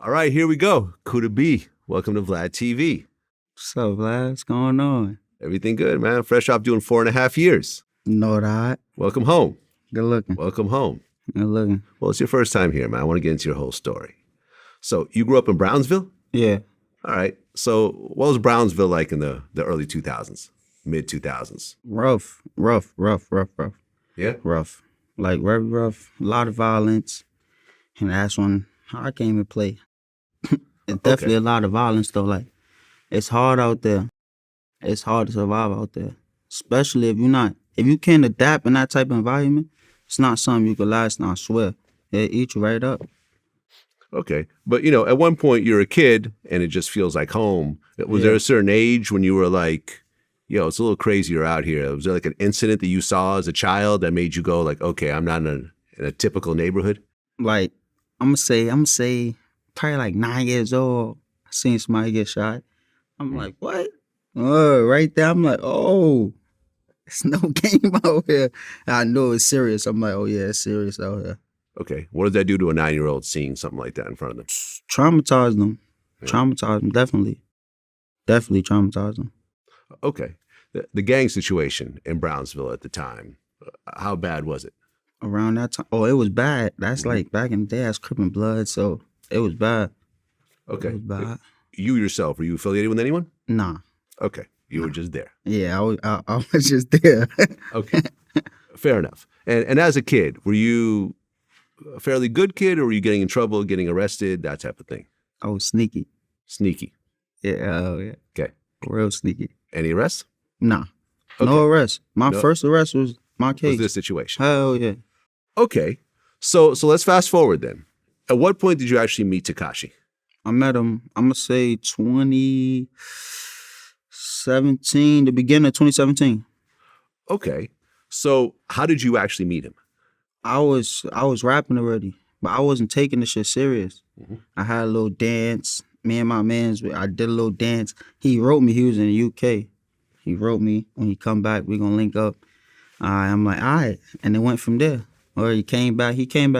All right, here we go. Kooda B. Welcome to Vlad TV. What's up, Vlad? What's going on? Everything good, man. Fresh off doing 4.5 years. Know that. Welcome home. Good looking. Welcome home. Good looking. Well, it's your first time here, man. I want to get into your whole story. So you grew up in Brownsville? Yeah. All right. So what was Brownsville like in the early 2000s, mid 2000s? Rough. Yeah? Rough. Like very rough. A lot of violence. And that's when I came and play. It's definitely a lot of violence though. Like it's hard out there. It's hard to survive out there. Especially if you can't adapt in that type of environment, it's not something you can last on, I swear. It eat you right up. Okay. But, at one point you're a kid and it just feels like home. Was there a certain age when you were like, it's a little crazier out here? Was there like an incident that you saw as a child that made you go like, okay, I'm not in a typical neighborhood? Like, I'm gonna say probably like 9 years old. I seen somebody get shot. I'm like, what? Right there, I'm like, oh, it's no game out here. I know it's serious. I'm like, oh yeah, it's serious out here. Okay. What does that do to a 9-year-old seeing something like that in front of them? Traumatized them. Yeah. Traumatized them, definitely. Definitely traumatized them. Okay. The gang situation in Brownsville at the time, how bad was it? Around that time, it was bad. That's like back in the day, I was Crip and Blood, so it was bad. Okay. It was bad. You yourself, were you affiliated with anyone? Nah. Okay. You were just there. Yeah, I was just there. Okay. Fair enough. And as a kid, were you a fairly good kid or were you getting in trouble, getting arrested, that type of thing? I was sneaky. Sneaky. Yeah, yeah. Okay. Real sneaky. Any arrests? Nah. Okay. No arrest. My first arrest was my case. Was this situation? Hell yeah. Okay. So let's fast forward then. At what point did you actually meet Tekashi? I met him, I'm going to say 2017, the beginning of 2017. Okay. So how did you actually meet him? I was rapping already, but I wasn't taking the shit serious. Mm-hmm. I had a little dance. Me and my mans, I did a little dance. He wrote me. He was in the UK. He wrote me, when he come back, we gonna link up. I'm like, all right. And it went from there. Or he came back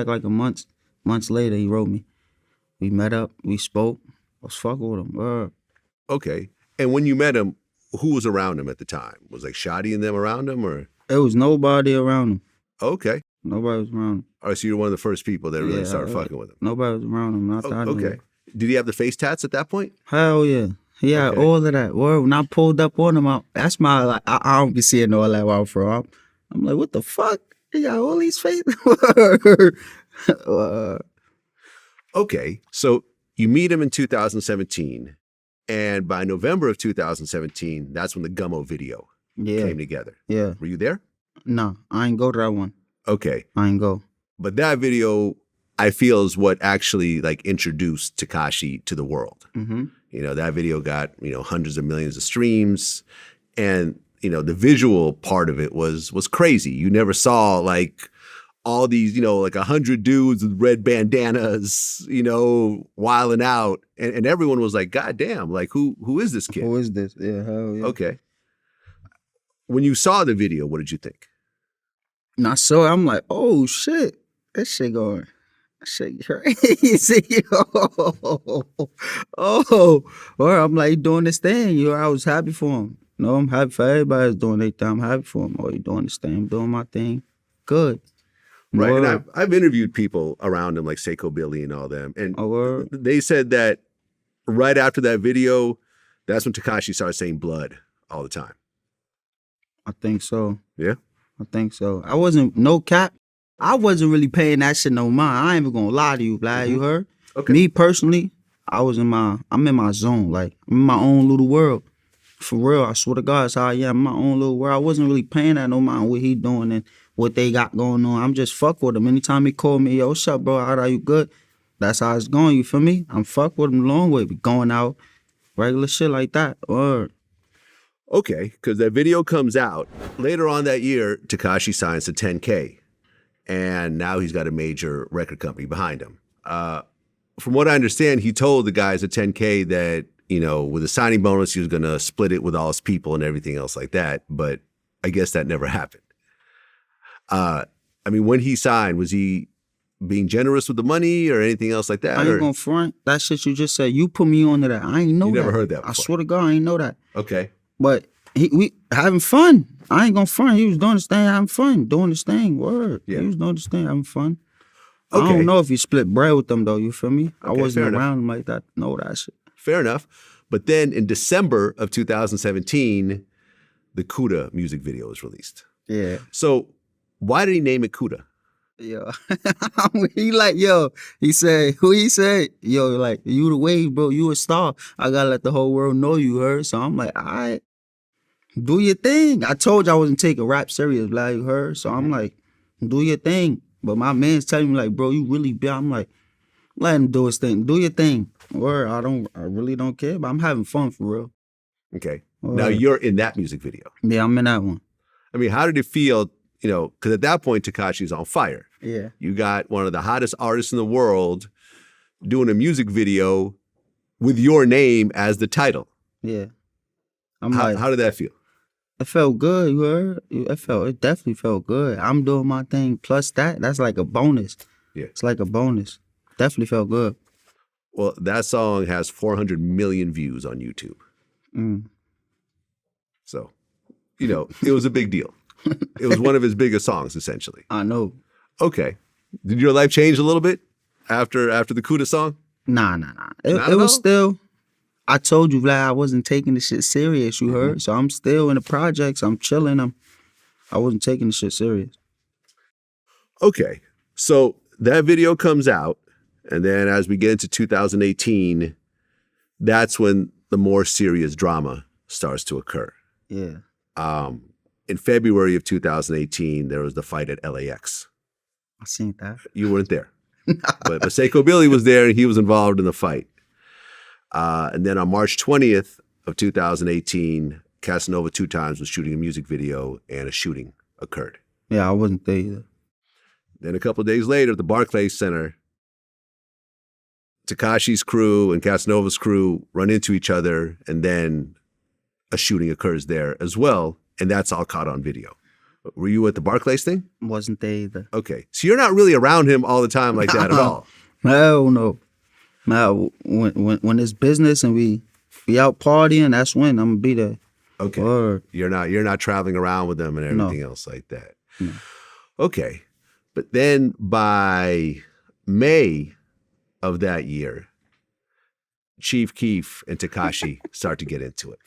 like a months later, he wrote me. We met up, we spoke. I was fucking with him. Okay. And when you met him, who was around him at the time? Was like Shotty and them around him or? It was nobody around him. Okay. Nobody was around him. All right, so you're one of the first people that really started fucking with him. Nobody was around him. Not that I knew. Okay. Did he have the face tats at that point? Hell yeah. He had all of that. Word, when I pulled up on him, that's my, like, I don't be seeing all that where I'm from. I'm like, what the fuck? He got all these faces. Okay, so you meet him in 2017, and by November of 2017, that's when the Gummo video came together. Yeah. Were you there? No, I ain't go to that one. Okay. I ain't go. But that video, I feel, is what actually like introduced Tekashi to the world. Mm-hmm. That video got, hundreds of millions of streams, and, the visual part of it was crazy. You never saw like all these, like 100 dudes with red bandanas, wilding out. And everyone was like, God damn, like who is this kid? Who is this? Yeah, hell yeah. Okay. When you saw the video, what did you think? And I saw it, I'm like, oh shit. That shit going. That shit crazy. Well, I'm like doing this thing. I was happy for him. I'm happy for everybody that's doing their thing. I'm happy for him. You doing this thing. I'm doing my thing. Good. Right, and I've interviewed people around him, like Seiko Billy and all them, and they said that right after that video, that's when Tekashi started saying blood all the time. I think so. Yeah? I think so. I wasn't, no cap, I wasn't really paying that shit no mind. I ain't even gonna lie to you, Vlad, you heard? Okay. Me personally, I'm in my zone, like, I'm in my own little world. For real, I swear to God, that's how I am, in my own little world. I wasn't really paying that no mind what he doing and what they got going on. I'm just fuck with him. Anytime he call me, yo, what's up, bro? How are you good? That's how it's going, you feel me? I'm fuck with him a long way. We going out, regular shit like that. Word. Okay, because that video comes out. Later on that year, Tekashi signs to 10K. And now he's got a major record company behind him. From what I understand, he told the guys at 10K that, with a signing bonus, he was going to split it with all his people and everything else like that. But I guess that never happened. When he signed, was he being generous with the money or anything else like that? I ain't gonna front. That shit you just said, you put me onto that. I ain't know that. You never heard that before. I swear to God, I ain't know that. Okay. But we having fun. I ain't gonna front. He was doing his thing, having fun, doing his thing. Word. Yeah. He was doing his thing, having fun. Okay. I don't know if he split bread with them though. You feel me? I Okay, wasn't fair around enough. him like that. Know that shit. Fair enough. But then in December of 2017, the Kooda music video was released. Yeah. So why did he name it Kooda? Yo, he like, yo, he said, who he said, yo, like, you the wave, bro, you a star. I gotta let the whole world know you, heard. So I'm like, all right, do your thing. I told you I wasn't taking rap serious, like, you heard. So I'm like, do your thing. But my man's telling me like, bro, you really big. I'm like, let him do his thing. Do your thing. Or I really don't care, but I'm having fun for real. Okay. Word. Now you're in that music video. Yeah, I'm in that one. I mean, how did it feel, you know, because at that point, Tekashi's on fire. Yeah. You got one of the hottest artists in the world doing a music video with your name as the title. Yeah. How did that feel? It felt good, you heard? It definitely felt good. I'm doing my thing. Plus that's like a bonus. Yeah. It's like a bonus. Definitely felt good. Well, that song has 400 million views on YouTube. So, you know, it was a big deal. It was one of his biggest songs, essentially. I know. Okay. Did your life change a little bit after the Kooda song? Nah. Not It at was all? still, I told you, Vlad, I wasn't taking the shit serious, you heard? So I'm still in the projects. I'm chilling. I wasn't taking the shit serious. Okay. So that video comes out, and then as we get into 2018, that's when the more serious drama starts to occur. Yeah. In February of 2018, there was the fight at LAX. I seen that. You weren't there. But Seiko Billy was there, and he was involved in the fight. And then on March 20th of 2018, Casanova 2 Times was shooting a music video, and a shooting occurred. Yeah, I wasn't there either. Then a couple of days later, at the Barclays Center, Tekashi's crew and Casanova's crew run into each other, and then a shooting occurs there as well, and that's all caught on video. Were you at the Barclays thing? Wasn't there either. Okay. So you're not really around him all the time like that at all. Hell no. Now, when it's business and we out partying, that's when I'm gonna be there. Okay. Word. You're not traveling around with them and everything else like that. No. Okay. But then by May of that year, Chief Keef and Tekashi start to get into it.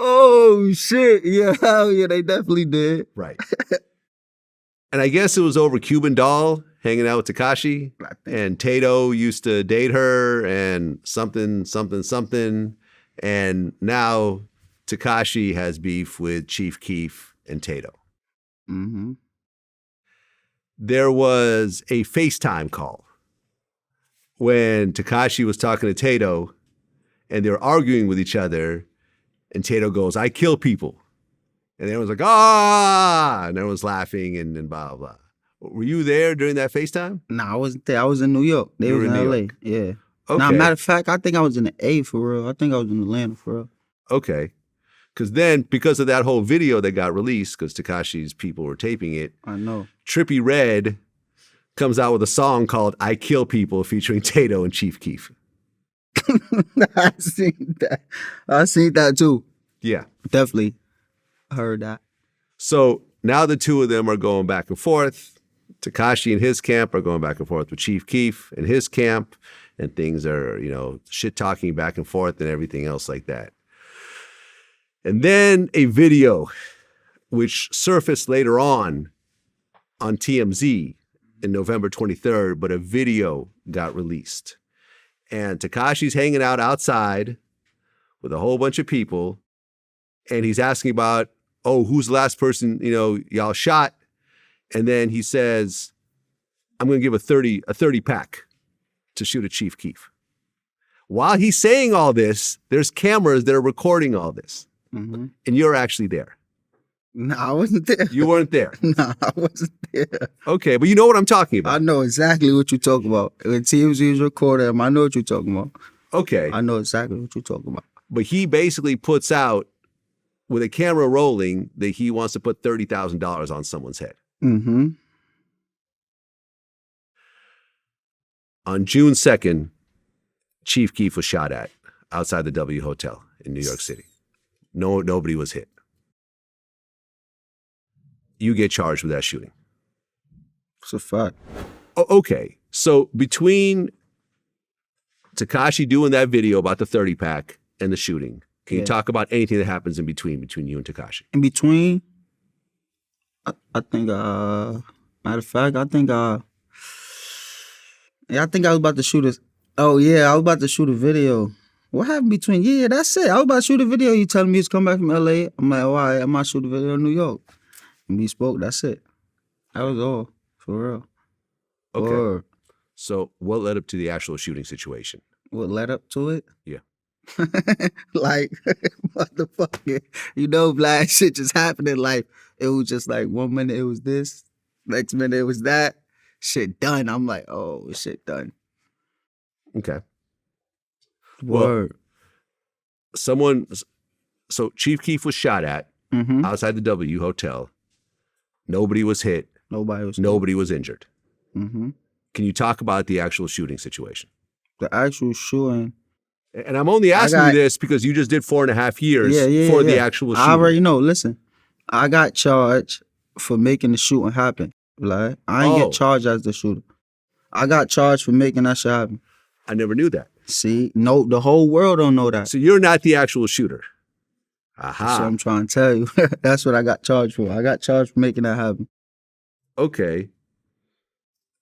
Oh shit! Yeah, hell yeah, they definitely did. Right. And I guess it was over Cuban Doll hanging out with Tekashi, and Tato used to date her, and something. And now Tekashi has beef with Chief Keef and Tato. Mm-hmm. There was a FaceTime call when Tekashi was talking to Tato, and they were arguing with each other, and Tato goes, "I kill people." And everyone's like, "Ah!" And everyone's laughing and blah, blah. Were you there during that FaceTime? Nah, I wasn't there. I was in New York. They You was were in in New LA. York. Yeah. Okay. Nah, matter of fact, I think I was in the A for real. I think I was in Atlanta for real. Okay. Because of that whole video that got released, because Tekashi's people were taping it, I know. Trippie Redd comes out with a song called "I Kill People" featuring Tato and Chief Keef. I seen that. I seen that too. Yeah. Definitely heard that. So now the two of them are going back and forth. Tekashi and his camp are going back and forth with Chief Keef and his camp, and things are, shit talking back and forth and everything else like that. And then a video, which surfaced later on TMZ in November 23rd, but a video got released. And Tekashi's hanging out outside with a whole bunch of people, and he's asking about, "Oh, who's the last person, y'all shot?" And then he says, "I'm going to give a 30 pack to shoot at Chief Keef." While he's saying all this, there's cameras that are recording all this. Mm-hmm. And you're actually there. No, I wasn't there. You weren't there. No, I wasn't there. Okay, but you know what I'm talking about. I know exactly what you're talking about. When TMZ was recording him, I know what you're talking about. Okay. I know exactly what you're talking about. But he basically puts out with a camera rolling that he wants to put $30,000 on someone's head. Mm-hmm. On June 2nd, Chief Keef was shot at outside the W Hotel in New York City. Nobody was hit. You get charged with that shooting. It's a fact. Okay, so between Tekashi doing that video about the 30 pack and the shooting, can you talk about anything that happens in between you and Tekashi? In between, I think, matter of fact, I think I was about to shoot a, I was about to shoot a video. What happened between? Yeah, that's it. I was about to shoot a video. You telling me he's come back from LA. I'm like, all right, I might shoot a video in New York. And we spoke, that's it. That was all, for real. Okay. Word. So what led up to the actual shooting situation? What led up to it? Yeah. Like, motherfucker, black shit just happened in life. It was just like 1 minute it was this, next minute it was that. Shit done. I'm like, oh, shit done. Okay. Word. Well, so Chief Keef was shot at outside the W Hotel. Nobody was hit. Nobody was injured. Mm-hmm. Can you talk about the actual shooting situation? The actual shooting. And I'm only asking you this because you just did 4.5 years for the actual shooting. I already know. Listen, I got charged for making the shooting happen. Like, I ain't get charged as the shooter. I got charged for making that shit happen. I never knew that. See, no, the whole world don't know that. So you're not the actual shooter. Aha. That's what I'm trying to tell you. That's what I got charged for. I got charged for making that happen. Okay.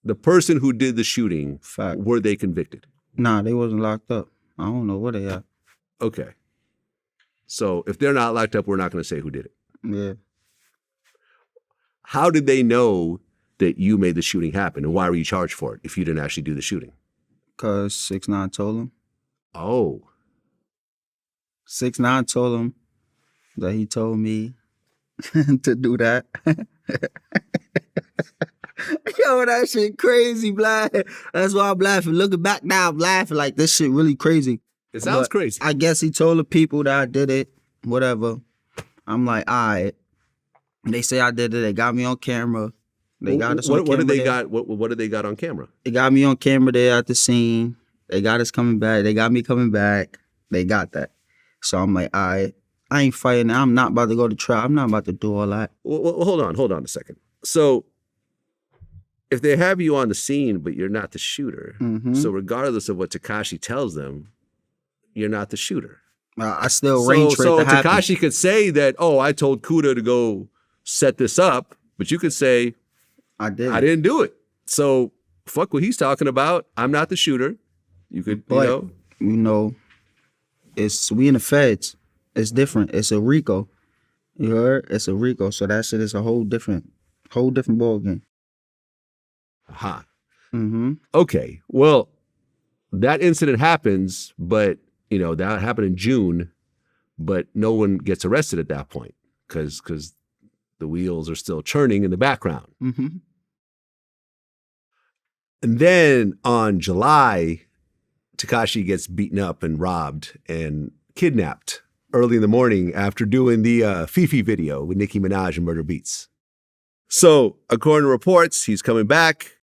The person who did the shooting, were they convicted? Nah, they wasn't locked up. I don't know where they at. Okay. So if they're not locked up, we're not going to say who did it. Yeah. How did they know that you made the shooting happen? And why were you charged for it if you didn't actually do the shooting? Because 6ix9ine told him. Oh. 6ix9ine told him that he told me to do that. Yo, that shit crazy, black. That's why I'm laughing. Looking back now, I'm laughing like this shit really crazy. It sounds crazy. I guess he told the people that I did it, whatever. I'm like, all right. They say I did it. They got me on camera. They got us on camera. What did they got? What did they got on camera? They got me on camera there at the scene. They got us coming back. They got me coming back. They got that. So I'm like, all right. I ain't fighting. I'm not about to go to trial. I'm not about to do all that. Well, hold on a second. So if they have you on the scene, but you're not the shooter, so regardless of what Tekashi tells them, you're not the shooter. I still range for it to happen. Tekashi could say that, oh, I told Kooda to go set this up, but you could say, I didn't do it. So fuck what he's talking about. I'm not the shooter. You could, it's we in the feds. It's different. It's a RICO. You heard? It's a RICO. So that shit is a whole different ball game. Aha. Okay. Well, that incident happens, but that happened in June, but no one gets arrested at that point because the wheels are still churning in the background. And then on July, Tekashi gets beaten up and robbed and kidnapped early in the morning after doing the Fifi video with Nicki Minaj and Murder Beats. So according to reports, he's coming back.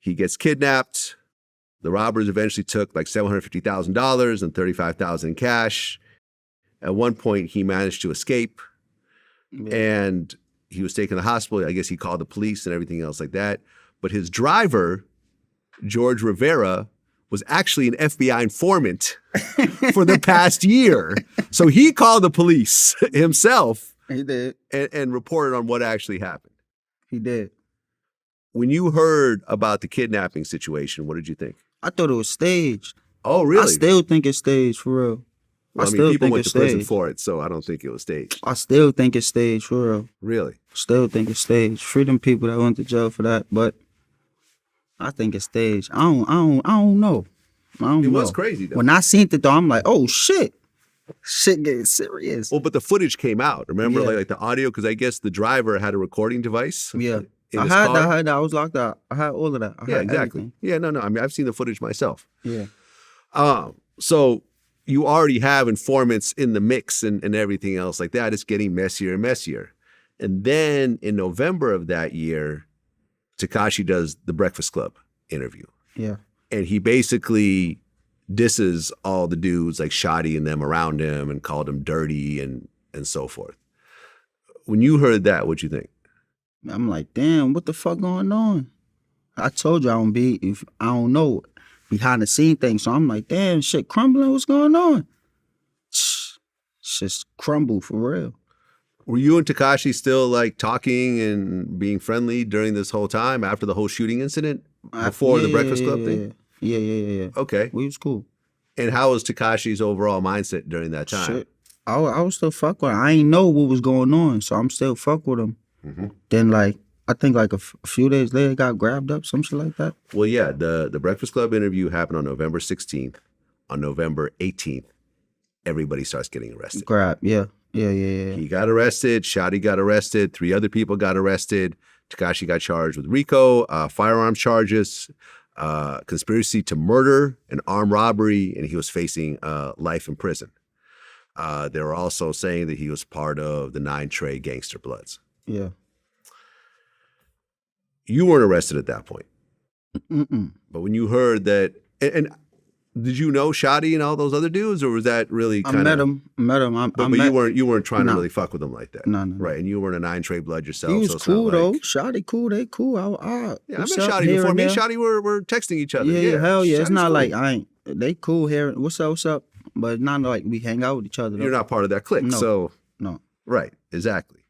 He gets kidnapped. The robbers eventually took like $750,000 and $35,000 in cash. At one point, he managed to escape, and he was taken to the hospital. I guess he called the police and everything else like that. But his driver, George Rivera, was actually an FBI informant for the past year. So he called the police himself. He did. And reported on what actually happened. He did. When you heard about the kidnapping situation, what did you think? I thought it was staged. Oh, really? I still think it's staged, for real. Well, people went to prison for it, so I don't think it was staged. I still think it's staged, for real. Really? Still think it's staged. Free them people that went to jail for that, but I think it's staged. I don't know. It was crazy, though. When I seen it, though, I'm like, oh, shit. Shit getting serious. Well, but the footage came out. Remember, like the audio? Because I guess the driver had a recording device. Yeah. I had that. I was locked out. I had all of that. I yeah, had exactly. Everything. Yeah, no. I mean, I've seen the footage myself. Yeah. So you already have informants in the mix and everything else like that. It's getting messier and messier. And then in November of that year, Tekashi does the Breakfast Club interview. Yeah. And he basically disses all the dudes like Shotty and them around him and called them dirty and so forth. When you heard that, what'd you think? I'm like, damn, what the fuck going on? I told you I don't know behind the scene things. So I'm like, damn, shit crumbling, what's going on? Shit's crumble for real. Were you and Tekashi still like talking and being friendly during this whole time after the whole shooting incident? Before the Breakfast Club thing? Yeah. Okay. We was cool. And how was Tekashi's overall mindset during that time? Shit. I was still fuck with him. I ain't know what was going on, so I'm still fuck with him. Mm-hmm. Then like, I think like a few days later, he got grabbed up, some shit like that. Well, yeah, the Breakfast Club interview happened on November 16th. On November 18th, everybody starts getting arrested. Yeah. He got arrested. Shotty got arrested. 3 other people got arrested. Tekashi got charged with RICO, firearms charges, conspiracy to murder, and armed robbery, and he was facing life in prison. They were also saying that he was part of the 9 Trey Gangster Bloods. Yeah. You weren't arrested at that point. Mm-mm. But when you heard that, and did you know Shotty and all those other dudes, or was that really kind of? I met him. But you weren't trying to really fuck with them like that. No. Right, and you weren't a 9 Trey Blood yourself. He was so it's cool not though. like, Shotty cool. They cool. Yeah, I met what's up, Shotty here before. and Me and there? Shotty were texting each other. Yeah, hell yeah. It's Shotty's not cool. like they cool here. What's up? But it's not like we hang out with each other though. You're not part of that clique. No. So No. right, exactly.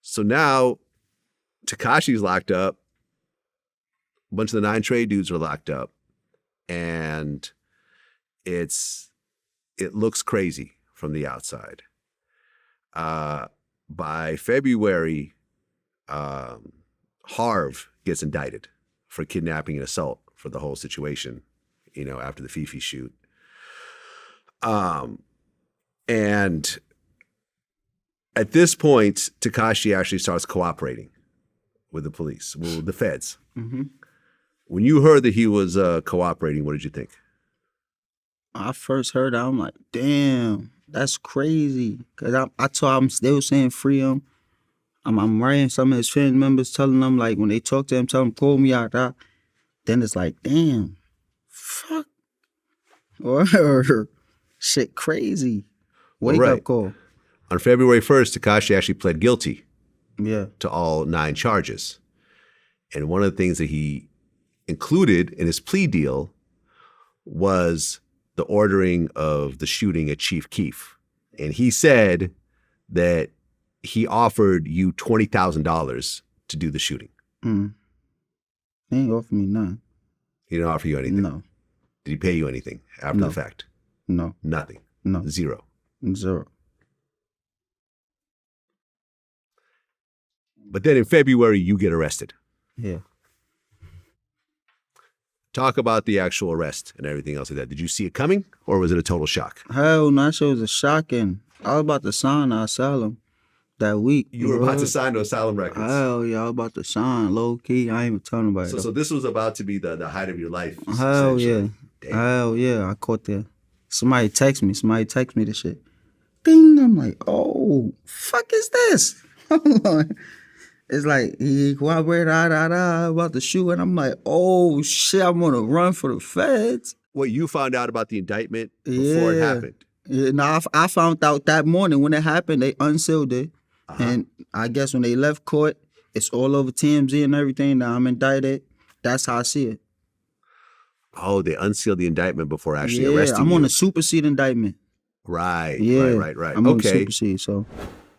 So now Tekashi's locked up. A bunch of the 9 Trey dudes are locked up, and it looks crazy from the outside. By February, Harv gets indicted for kidnapping and assault for the whole situation, after the Fifi shoot. And at this point, Tekashi actually starts cooperating with the police, with the feds. Mm-hmm. When you heard that he was cooperating, what did you think? I first heard that, I'm like, damn, that's crazy. Cause I told him, they were saying free him. I'm writing some of his family members, telling them like when they talk to him, tell him call me out. Then it's like, damn, fuck, or shit, crazy. Wake up call. On February 1st, Tekashi actually pled guilty. Yeah. To all 9 charges, and one of the things that he included in his plea deal was the ordering of the shooting at Chief Keef. And he said that he offered you $20,000 to do the shooting. Mm. He ain't offer me none. He didn't offer you anything? No. Did he pay you anything after the fact? No. Nothing? No. Zero? Zero. But then in February, you get arrested. Yeah. Talk about the actual arrest and everything else like that. Did you see it coming, or was it a total shock? Hell no, that shit was a shocking. I was about to sign the asylum that week. You were about to sign to Asylum Records. Hell yeah, I was about to sign low key. I ain't even telling nobody. So this was about to be the height of your life. Hell yeah. Damn. Hell yeah. I caught that. Somebody text me the shit. Ding. I'm like, oh, fuck is this? It's like, he cooperated, about the shoot, and I'm like, oh shit, I'm gonna run for the feds. What, you found out about the indictment before it happened? Yeah, no, I found out that morning when it happened, they unsealed it. And I guess when they left court, it's all over TMZ and everything. Now I'm indicted. That's how I see it. Oh, they unsealed the indictment before actually arresting you. I'm on a supersede indictment. Right, Yeah. right. I'm on a supersede, so.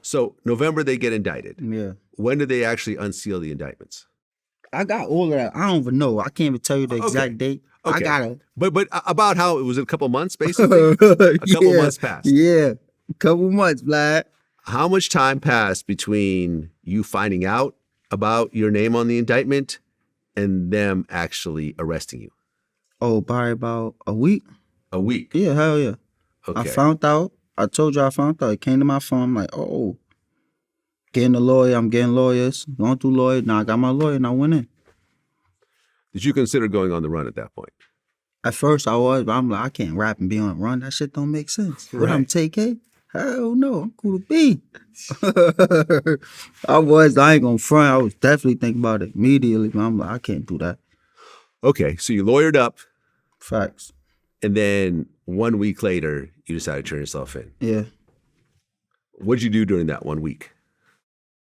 So November they get indicted. Yeah. When did they actually unseal the indictments? I got all of that. I don't even know. I can't even tell you the exact date. Okay. I got it. But about how it was a couple months, basically? A couple months passed. Yeah, a couple months, Vlad. How much time passed between you finding out about your name on the indictment and them actually arresting you? Oh, probably about a week. A week? Yeah, hell yeah. Okay. I found out. I told you I found out. It came to my phone. I'm like, oh, getting a lawyer. I'm getting lawyers. Going through lawyers. Now I got my lawyer and I went in. Did you consider going on the run at that point? At first I was, but I'm like, I can't rap and be on a run. That shit don't make sense. What, I'm Right. TK? Hell no, I'm cool to be. I ain't gonna front. I was definitely thinking about it immediately, but I'm like, I can't do that. Okay, so you lawyered up, Facts. and then 1 week later, you decided to turn yourself in. Yeah. What'd you do during that 1 week?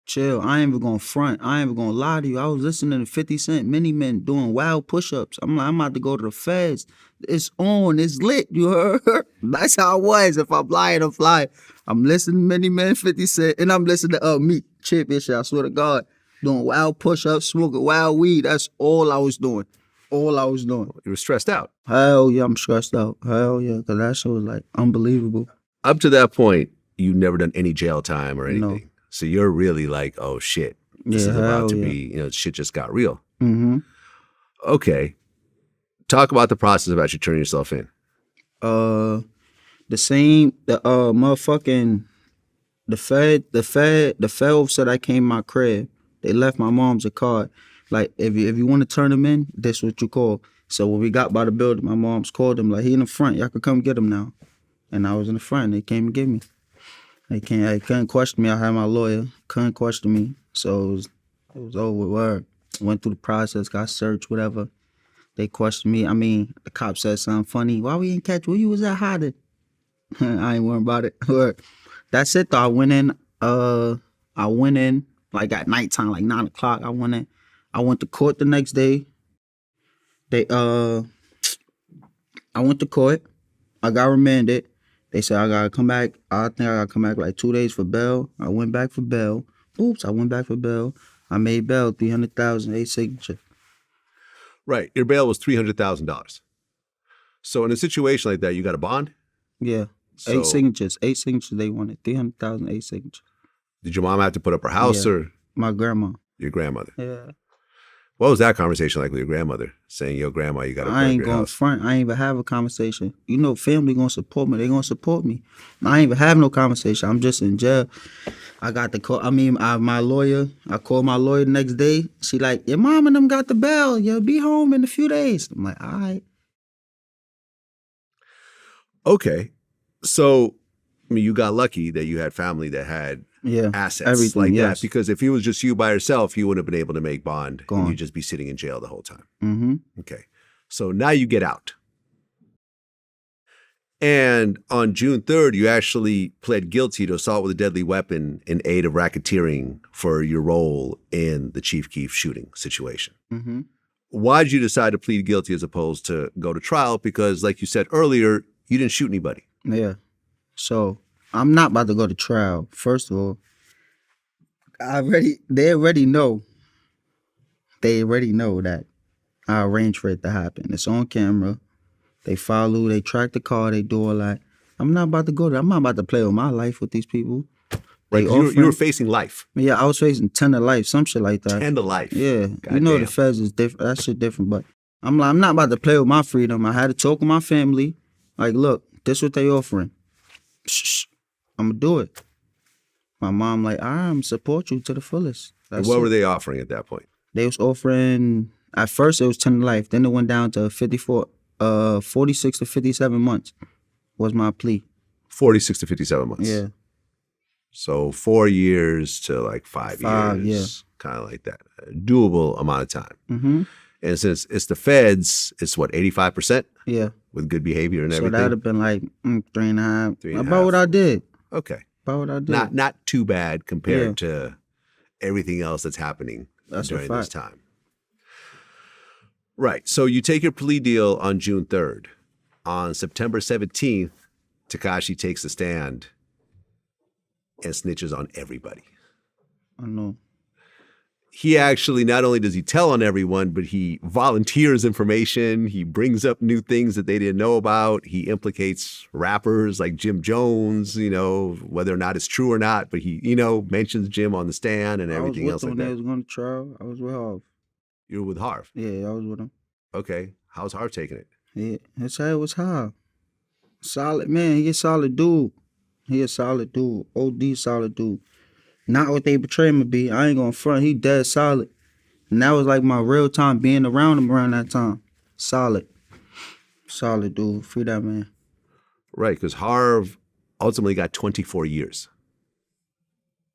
Chill. I ain't even gonna front. I ain't even gonna lie to you. I was listening to 50 Cent, Many Men doing wild push-ups. I'm like, I'm about to go to the feds. It's on. It's lit. You heard? That's how it was. If I'm lying, I'm flying. I'm listening to Many Men, 50 Cent, and I'm listening to me, Championship. I swear to God. Doing wild push-ups, smoking wild weed. That's all I was doing. All I was doing. You were stressed out. Hell yeah, I'm stressed out. Hell yeah, because that shit was like unbelievable. Up to that point, you never done any jail time or anything. No. So you're really like, oh shit, this Yeah, is about hell to yeah. be, shit just got real. Mm-hmm. Okay. Talk about the process about you turning yourself in. The motherfucking the Fed officer that came to my crib, they left my mom's a card. Like, if you want to turn him in, that's what you call. So when we got by the building, my mom's called him, like, he in the front, y'all could come get him now. And I was in the front, they came and get me. They couldn't question me. I had my lawyer, couldn't question me. So it was over with word. Went through the process, got searched, whatever. They questioned me. I mean, the cop said something funny. Why we ain't catch you? Where you was at hiding? I ain't worried about it. That's it though. I went in like at nighttime, like 9 o'clock. I went in. I went to court the next day. I went to court. I got remanded. They said I gotta come back. I think I gotta come back like 2 days for bail. I went back for bail. I went back for bail. I made bail, 300,000, 8 signature. Right. Your bail was $300,000. So in a situation like that, you got a bond? Yeah. So 8 signatures. 8 signatures they wanted. 300,000, 8 signatures. did your mom have to put up her house Yeah. or My grandma. your grandmother? Yeah. What was that conversation like with your grandmother? Saying, yo, grandma, you got to put I up ain't your going house. front. I ain't even have a conversation. You know, family gonna support me. They gonna support me. I ain't even have no conversation. I'm just in jail. I got the call. My lawyer. I called my lawyer the next day. She like, your mom and them got the bail. You'll be home in a few days. I'm like, all right. Okay. So, I mean, you got lucky that you had family that had Yeah. assets Everything, like yes. that. Because if it was just you by yourself, you wouldn't have been able to make bond. Gone. And you'd just be sitting in jail the whole time. Mm-hmm. Okay. So now you get out. And on June 3rd, you actually pled guilty to assault with a deadly weapon in aid of racketeering for your role in the Chief Keef shooting situation. Mm-hmm. Why did you decide to plead guilty as opposed to go to trial? Because like you said earlier, you didn't shoot anybody. Yeah. So I'm not about to go to trial. First of all, they already know. They already know that I arranged for it to happen. It's on camera. They follow, they track the car, they do all that. I'm not about to go there. I'm not about to play with my life with these people. Right? 'Cause you were facing life. Yeah, I was facing 10 to life, some shit like that. 10 to life. Yeah. God you know damn. the feds is different. That shit different. But I'm not about to play with my freedom. I had to talk with my family. Like, look, this what they offering. Shh. I'm gonna do it. My mom like, I'm support you to the fullest. And what were they offering at that point? They was offering, at first it was 10 to life. Then it went down to 46 to 57 months was my plea. 46 to 57 months. Yeah. So 4 years to like 5 5, years. Kind of like that. A doable amount of time. Mm-hmm. And since it's the feds, it's what, 85%? Yeah. With good behavior and So everything? that'd have been like 3.5. 3.5. About what I did. Okay. About what I did. Not too bad compared to everything else that's happening during this time. Right. So you take your plea deal on June 3rd. On September 17th, Tekashi takes the stand and snitches on everybody. I know. He actually, not only does he tell on everyone, but he volunteers information. He brings up new things that they didn't know about. He implicates rappers like Jim Jones, whether or not it's true or not, but he, mentions Jim on the stand and everything else like that. I was going to trial. I was with Harv. You were with Harv? Yeah, I was with him. Okay. How's Harv taking it? Yeah, his head was high. Solid, man. He a solid dude. He a solid dude. OD solid dude. Not what they portray him to be. I ain't gonna front. He dead solid. And that was like my real time being around him around that time. Solid. Solid dude. Free that man. Right, because Harv ultimately got 24 years.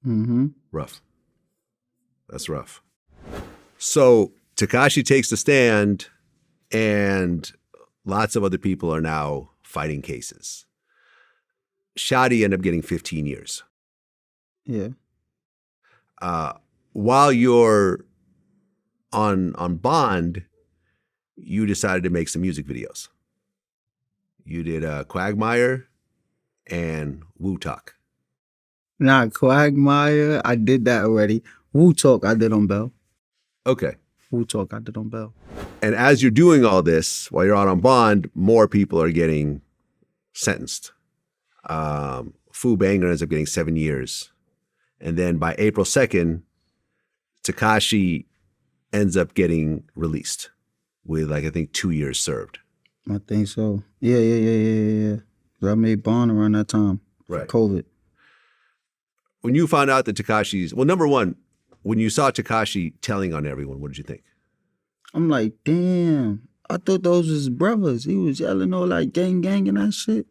Mm-hmm. Rough. That's rough. So Tekashi takes the stand, and lots of other people are now fighting cases. Shadi ended up getting 15 years. Yeah. While you're on bond, you decided to make some music videos. You did Quagmire and Woo Talk. Nah, Quagmire, I did that already. Woo Talk, I did on Bell. Okay. Woo Talk, I did on Bell. And as you're doing all this, while you're out on bond, more people are getting sentenced. Fu Banger ends up getting 7 years. And then by April 2nd, Tekashi ends up getting released with, like, I think 2 years served. I think so. Yeah. I made bond around that time. Right. COVID. When you found out that Tekashi's, well, number one, when you saw Tekashi telling on everyone, what did you think? I'm like, damn. I thought those was brothers. He was yelling all like gang and that shit.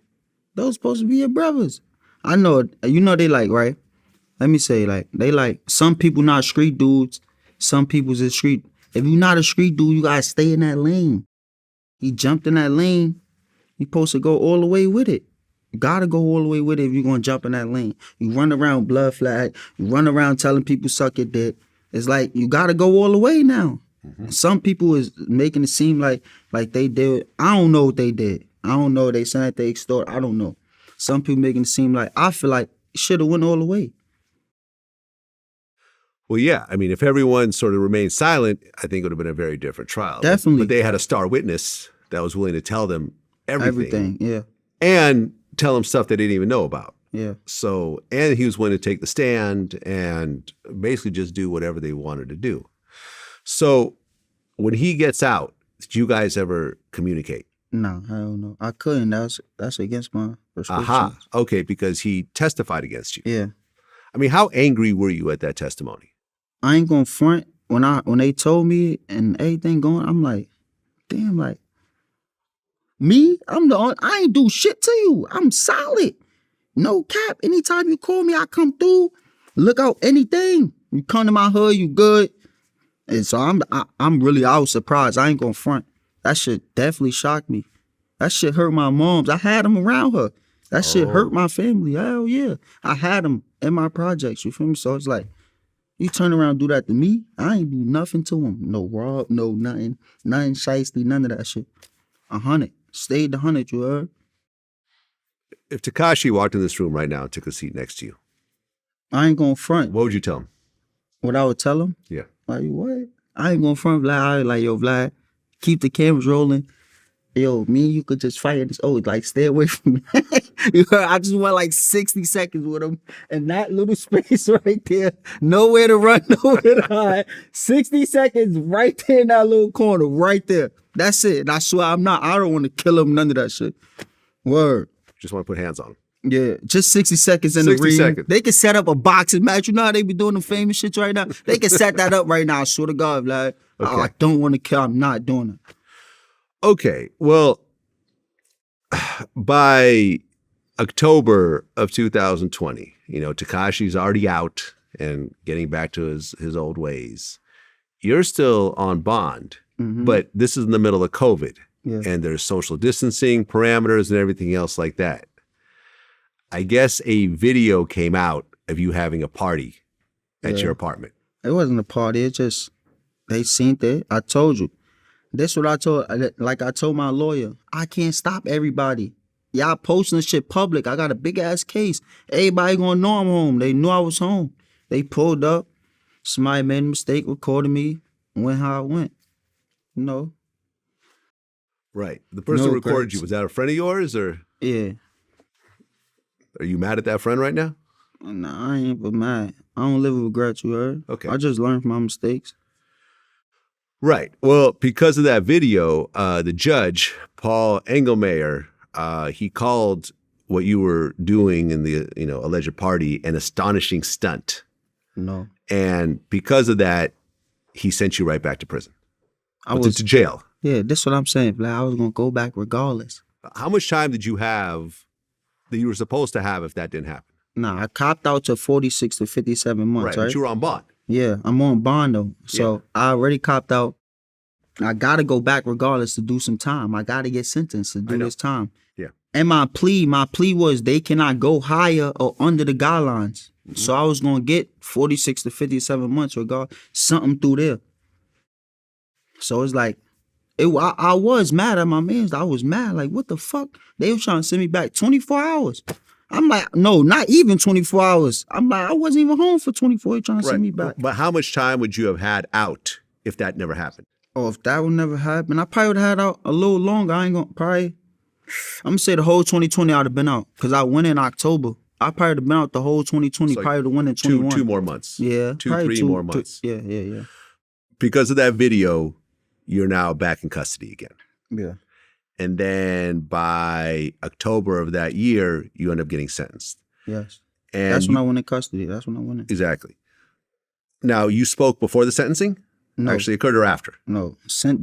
Those supposed to be your brothers. I know, you know they like, right? Let me say, like, they like, some people not street dudes, some people's a street. If you're not a street dude, you gotta stay in that lane. He jumped in that lane. You supposed to go all the way with it. You gotta go all the way with it if you're gonna jump in that lane. You run around blood flag. You run around telling people suck your dick. It's like, you gotta go all the way now. Mm-hmm. Some people is making it seem like they did. I don't know what they did. I don't know. They saying that they extort. I don't know. Some people making it seem like, I feel like it should have went all the way. Well, yeah. I mean, if everyone sort of remained silent, I think it would have been a very different trial. Definitely. But they had a star witness that was willing to tell them everything. Yeah. And tell them stuff they didn't even know about. Yeah. So, and he was willing to take the stand and basically just do whatever they wanted to do. So when he gets out, did you guys ever communicate? No, I don't know. I couldn't. That's against my prescriptions. Aha. Okay, because he testified against you. Yeah. I mean, how angry were you at that testimony? I ain't gonna front. When they told me and everything going, I'm like, damn, like, me? I ain't do shit to you. I'm solid. No cap. Anytime you call me, I come through. Look out, anything. You come to my hood, you good. And so I was surprised. I ain't gonna front. That shit definitely shocked me. That shit hurt my moms. I had them around her. That shit hurt my family. Hell yeah. I had them in my projects. You feel me? So it's like, you turn around and do that to me, I ain't do nothing to them. No rob, no nothing. Nothing shiesty, none of that shit. 100. Stayed the 100, you heard? If Tekashi walked in this room right now and took a seat next to you, I ain't gonna front. what would you tell him? What I would tell him? Yeah. Like, what? I ain't gonna front Vlad. I like, yo, Vlad, keep the cameras rolling. Yo, me and you could just fight this. Oh, like, stay away from me. You heard? I just went like 60 seconds with him in that little space right there. Nowhere to run, nowhere to hide. 60 seconds right there in that little corner, right there. That's it. And I swear I don't want to kill him, none of that shit. Word. Just want to put hands on him. Yeah, just 60 seconds in the 60 ring. seconds. They can set up a boxing match. You know how they be doing the famous shit right now? They can set that up right now. I swear to God, like, Okay. I don't want to kill. I'm not doing it. Okay, well, by October of 2020, Tekashi's already out and getting back to his old ways. You're still on bond, but this is in the middle of COVID, and there's social distancing parameters and everything else like that. I guess a video came out of you having a party at your apartment. It wasn't a party. It just, they seen it. I told you. That's what I told my lawyer. I can't stop everybody. Y'all posting this shit public. I got a big ass case. Everybody gonna know I'm home. They knew I was home. They pulled up. Somebody made a mistake, recorded me, went how I went. Right. The person who recorded you, was that a friend of yours, or? Yeah. Are you mad at that friend right now? Nah, I ain't but mad. I don't live with regrets, you heard? Okay. I just learned from my mistakes. Right. Well, because of that video, the judge, Paul Engelmayer, he called what you were doing in the alleged party an astonishing stunt. No. And because of that, he sent you right back to prison. To jail. Yeah, that's what I'm saying. Like, I was gonna go back regardless. How much time did you have that you were supposed to have if that didn't happen? Nah, I copped out to 46 to 57 months, right? But you were on bond. Yeah, I'm on bond though. So I already copped out. I gotta go back regardless to do some time. I gotta get sentenced to do this time. Yeah. And my plea was they cannot go higher or under the guidelines. So I was gonna get 46 to 57 months regard something through there. So it's like, I was mad at my mans. I was mad. Like, what the fuck? They was trying to send me back 24 hours. I'm like, no, not even 24 hours. I'm like, I wasn't even home for 24. They trying to send me back. But how much time would you have had out if that never happened? Oh, if that would never happen, I probably would have had out a little longer. I ain't gonna I'm gonna say the whole 2020 I'd have been out. Cause I went in October. I probably would have been out the whole 2020, probably would have went in 21. Two more months. Yeah. Three more months. Yeah. Because of that video, you're now back in custody again. Yeah. And then by October of that year, you end up getting sentenced. Yes. And that's when I went in custody. That's when I went in. Exactly. Now, you spoke before the sentencing? No. Actually occurred or after? No.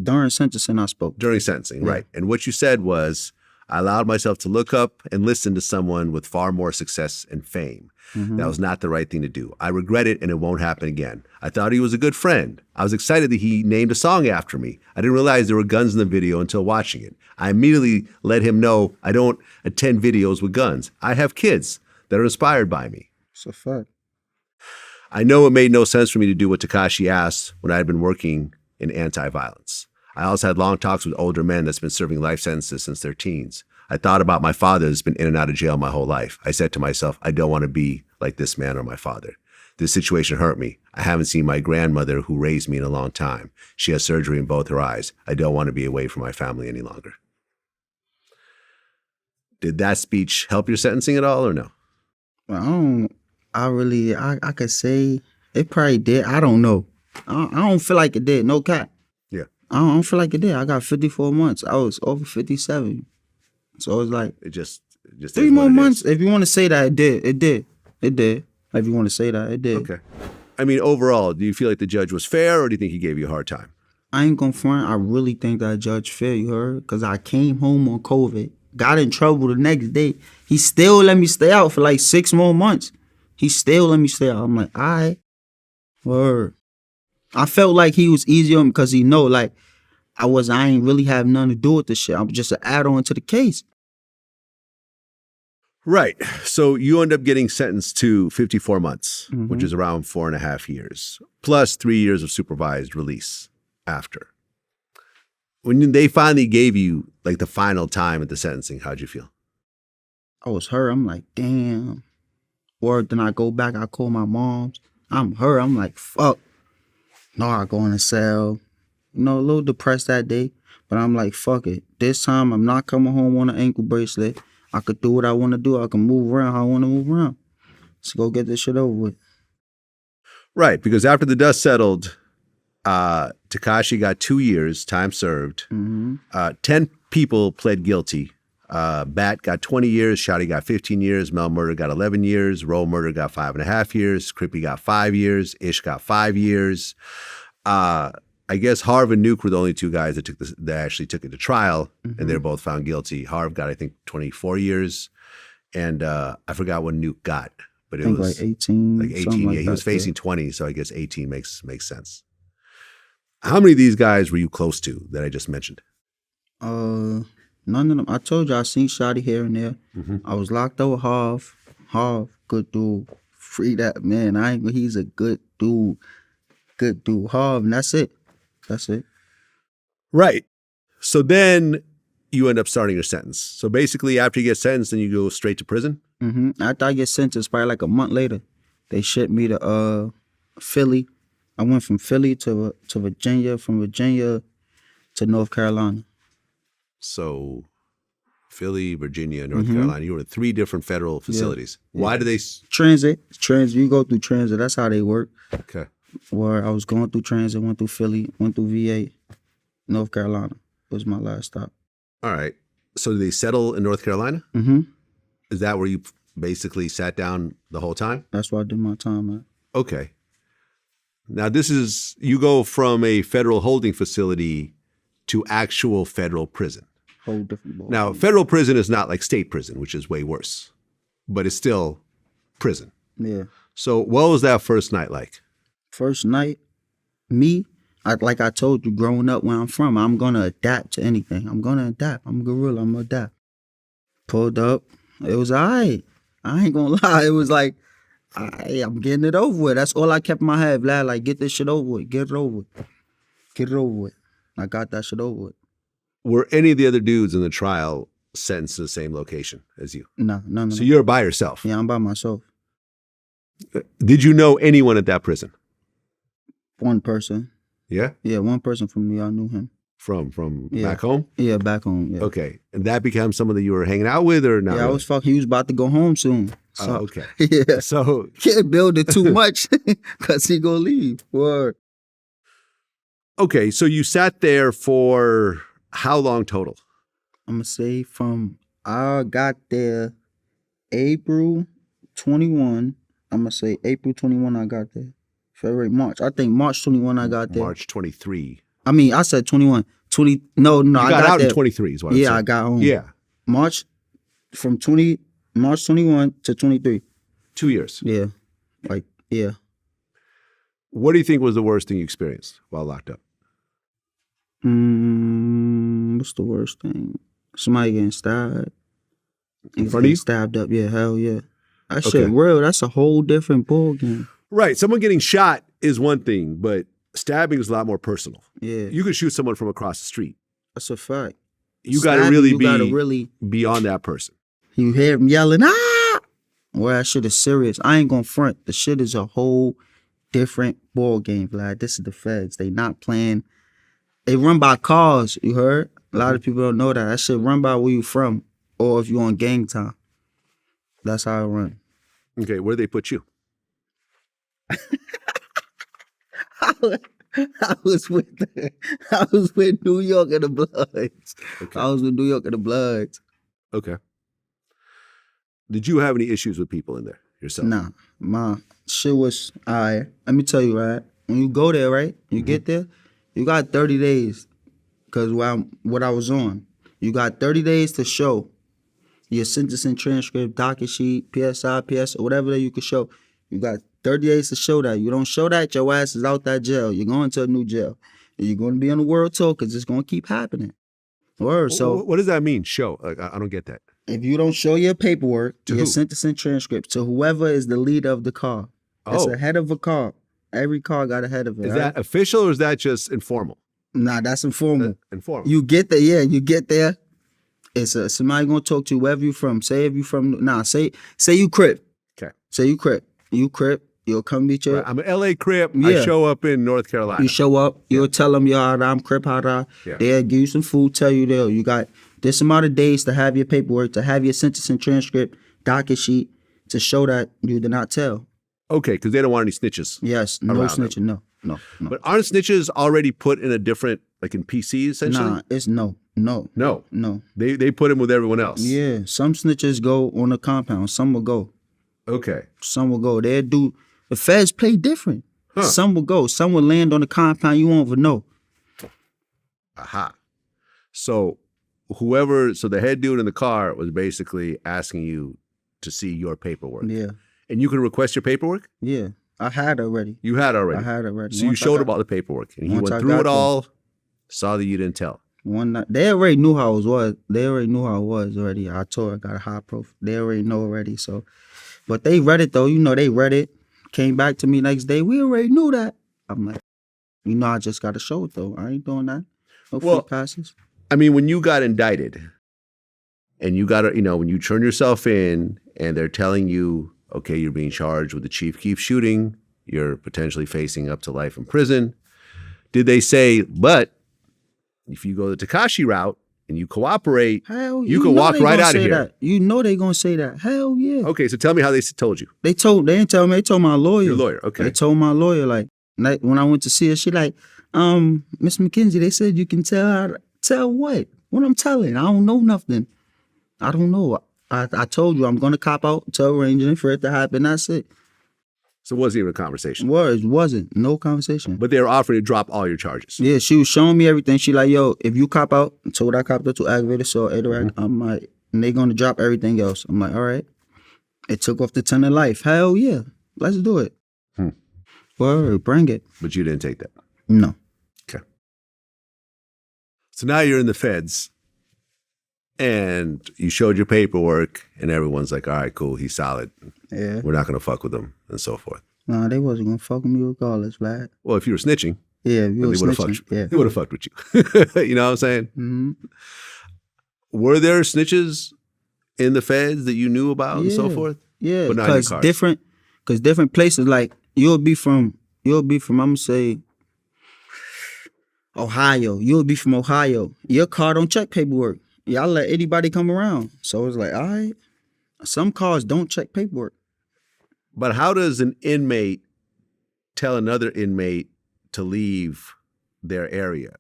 During sentencing, I spoke. During sentencing, Yeah. right. And what you said was, I allowed myself to look up and listen to someone with far more success and fame. That was not the right thing to do. I regret it and it won't happen again. I thought he was a good friend. I was excited that he named a song after me. I didn't realize there were guns in the video until watching it. I immediately let him know I don't attend videos with guns. I have kids that are inspired by me. It's a fact. I know it made no sense for me to do what Tekashi asked when I had been working in anti-violence. I also had long talks with older men that's been serving life sentences since their teens. I thought about my father who's been in and out of jail my whole life. I said to myself, I don't want to be like this man or my father. This situation hurt me. I haven't seen my grandmother who raised me in a long time. She has surgery in both her eyes. I don't want to be away from my family any longer. Did that speech help your sentencing at all or no? Well, I could say it probably did. I don't know. I don't feel like it did. No cap. Yeah. I don't feel like it did. I got 54 months. I was over 57. So it was like it just 3 more months. If you want to say that, it did. It did. If you want to say that, it did. Okay. I mean, overall, do you feel like the judge was fair or do you think he gave you a hard time? I ain't gonna front. I really think that judge fair, you heard? Because I came home on COVID, got in trouble the next day. He still let me stay out for like 6 more months. He still let me stay out. I'm like, all right, word. I felt like he was easy on me because he know, like, I ain't really have nothing to do with this shit. I'm just an add-on to the case. Right. So you end up getting sentenced to 54 months, which is around 4.5 years, plus 3 years of supervised release after. When they finally gave you like the final time at the sentencing, how'd you feel? I was hurt. I'm like, damn. Or then I go back, I call my moms. I'm hurt. I'm like, fuck. No, I go in the cell. You know, a little depressed that day. But I'm like, fuck it. This time I'm not coming home on an ankle bracelet. I could do what I want to do. I can move around how I want to move around. Let's go get this shit over with. Right, because after the dust settled, Tekashi got 2 years, time served. 10 people pled guilty. Bat got 20 years, Shotty got 15 years, Mel Murder got 11 years, Roll Murder got 5.5 years, Crippy got 5 years, Ish got 5 years. I guess Harv and Nuke were the only 2 guys that actually took it to trial, and they're both found guilty. Harv got, I think, 24 years, and I forgot what Nuke got, but it was like 18. Like 18, like yeah. He was that, facing 20, so I guess 18 makes sense. How many of these guys were you close to that I just mentioned? None of them. I told you I seen Shotty here and there. I was locked up with Harv. Harv, good dude. Free that man. He's a good dude. Good dude. Harv, and that's it. That's it. Right. So then you end up starting your sentence. So basically, after you get sentenced, then you go straight to prison? After I get sentenced, probably like a month later, they shipped me to Philly. I went from Philly to Virginia, from Virginia to North Carolina. So Philly, Virginia, North Carolina, you were in 3 different federal facilities. Yeah. Why do they... Transit. You go through transit. That's how they work. Okay. Where I was going through transit, went through Philly, went through VA, North Carolina was my last stop. All right. So did they settle in North Carolina? Is that where you basically sat down the whole time? That's where I did my time at. Okay. Now you go from a federal holding facility to actual federal prison. Whole different ball. Now, federal prison is not like state prison, which is way worse, but it's still prison. Yeah. So what was that first night like? First night, like I told you, growing up where I'm from, I'm going to adapt to anything. I'm going to adapt. I'm a gorilla. I'm going to adapt. Pulled up. It was all right. I ain't going to lie. It was like, I'm getting it over with. That's all I kept in my head, Vlad. Like, get this shit over with. Get it over with. Get it over with. I got that shit over with. Were any of the other dudes in the trial sentenced to the same location as you? No. So you're by yourself? Yeah, I'm by myself. Did you know anyone at that prison? One person. Yeah? Yeah, one person from New York knew him. From Yeah. back home? Yeah, back home. Yeah. Okay. And that became someone that you were hanging out with or not? Yeah, I was fucking. He was about to go home soon. So, okay. Yeah. So Can't build it too much because he gonna leave. Word. okay, so you sat there for how long total? I'm gonna say I got there April 21. I'm gonna say April 21 I got there. February, March. I think March 21 I got there. March 23. I mean, I said 21. 20. No, You I got out there. in 23 is what I'm saying. Yeah, I got home. Yeah. March 21 to 23. 2 years. Yeah. Like, yeah. What do you think was the worst thing you experienced while locked up? What's the worst thing? Somebody getting stabbed. In front of you? Stabbed up, yeah, hell yeah. That Okay. shit real. That's a whole different ball game. Right. Someone getting shot is one thing, but stabbing is a lot more personal. Yeah. You could shoot someone from across the street. That's a fact. You got to Stabbing, really you be gotta really, beyond that person. you hear him yelling, ah! Well, that shit is serious. I ain't gonna front. The shit is a whole different ball game, Vlad. This is the feds. They not playing. They run by cars, you heard? A lot of people don't know that. That shit run by where you from or if you on gang time. That's how it run. Okay, where do they put you? I was with New York and the Bloods. Okay. I was with New York and the Bloods. Okay. Did you have any issues with people in there yourself? Nah, my shit was alright. Let me tell you, right? When you go there, right? You get there, you got 30 days. Cause what I was on. You got 30 days to show your sentencing transcript, docket sheet, PSI, PS, whatever that you can show. You got 30 days to show that. You don't show that, your ass is out that jail. You're going to a new jail. And you're going to be on the world tour because it's going to keep happening. Word. So What does that mean? Show. Like, I don't get that. if you don't show your paperwork, To your who? sentencing transcript, to whoever is the leader of the car. It's Oh. a head of a car. Every car got a head of it. Is right? that official or is that just informal? Nah, that's informal. Informal. You get there, yeah, you get there. It's somebody gonna talk to you wherever you from. Say if you from say you Crip. Okay. Say you Crip. You Crip. You'll come meet your. Right, I'm an LA Crip. I Yeah. show up in North Carolina. You show up. You'll tell them, yo, I'm Crip. Yeah. They'll give you some food. Tell you, you got this amount of days to have your paperwork, to have your sentencing transcript, docket sheet, to show that you did not tell. Okay, because they don't want any snitches. Yes, no Around them. snitching. No. But aren't snitches already put in a different, like in PC essentially? Nah, it's no. No. They put him with everyone else. Yeah, some snitches go on the compound. Some will go. Okay. Some will go. They'll do. The feds play different. Huh. Some will go. Some will land on the compound. You won't even know. Aha. So the head dude in the car was basically asking you to see your paperwork. Yeah. And you can request your paperwork? Yeah. I had already. You had already. I had already. So you Once I showed got- him all the paperwork. And he once went I through got it all, saw that you didn't tell. One night, they already knew how it was. They already knew how it was already. I told her I got a high profile. They already know already. So, but they read it though. They read it. Came back to me next day. We already knew that. I'm like, I just got to show it though. I ain't doing that. No free Well, passes. I mean, when you got indicted and you got to, when you turn yourself in and they're telling you, okay, you're being charged with the Chief Keef shooting, you're potentially facing up to life in prison. Did they say, but if you go the Tekashi route and you cooperate, Hell, you can walk they right gonna out of say here? that. You know they gonna say that. Hell yeah. Okay, so tell me how they told you. They didn't tell me. They told my lawyer. Your lawyer, okay. They told my lawyer, like when I went to see her, she like, Miss McKenzie, they said you can tell what? What I'm telling? I don't know nothing. I don't know. I told you I'm gonna cop out, tell arranging for it to happen. That's it. So it wasn't even a conversation. Wasn't. No conversation. But they were offering to drop all your charges. Yeah, she was showing me everything. She like, yo, if you cop out, told I copped out to aggravated assault, I'm like, and they gonna drop everything else. I'm like, all right. It took off the 10 of life. Hell yeah. Let's do it. Word, bring it. But you didn't take that. No. Okay. So now you're in the feds and you showed your paperwork and everyone's like, all right, cool, he's solid. Yeah. We're not gonna fuck with him and so forth. Nah, they wasn't gonna fuck with me regardless, Vlad. Well, if you were snitching, yeah, if you were they would have snitching, fucked you. yeah. They would have fucked with you. You know what I'm saying? Mm-hmm. Were there snitches in the feds that you knew about and so forth? Yeah, But not in your cars. Because different places, like you'll be from, I'm gonna say Ohio. You'll be from Ohio. Your car don't check paperwork. Y'all let anybody come around. So it's like, all right. Some cars don't check paperwork. But how does an inmate tell another inmate to leave their area?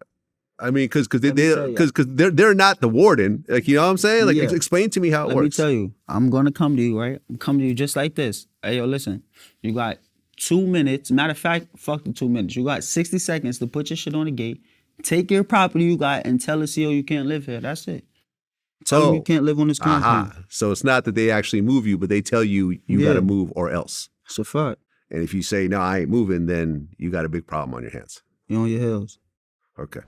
I mean, because they're not the warden. Like, you know what I'm saying? Like, Yeah. explain to me how it Let works. me tell you, I'm gonna come to you, right? I'm coming to you just like this. Hey, yo, listen, you got 2 minutes. Matter of fact, fuck the 2 minutes. You got 60 seconds to put your shit on the gate, take your property you got, and tell the CO you can't live here. That's it. Tell them you can't live on this compound. So it's not that they actually move you, but they tell you got to move or else. It's a fact. And if you say, no, I ain't moving, then you got a big problem on your hands. You on your heels. Okay.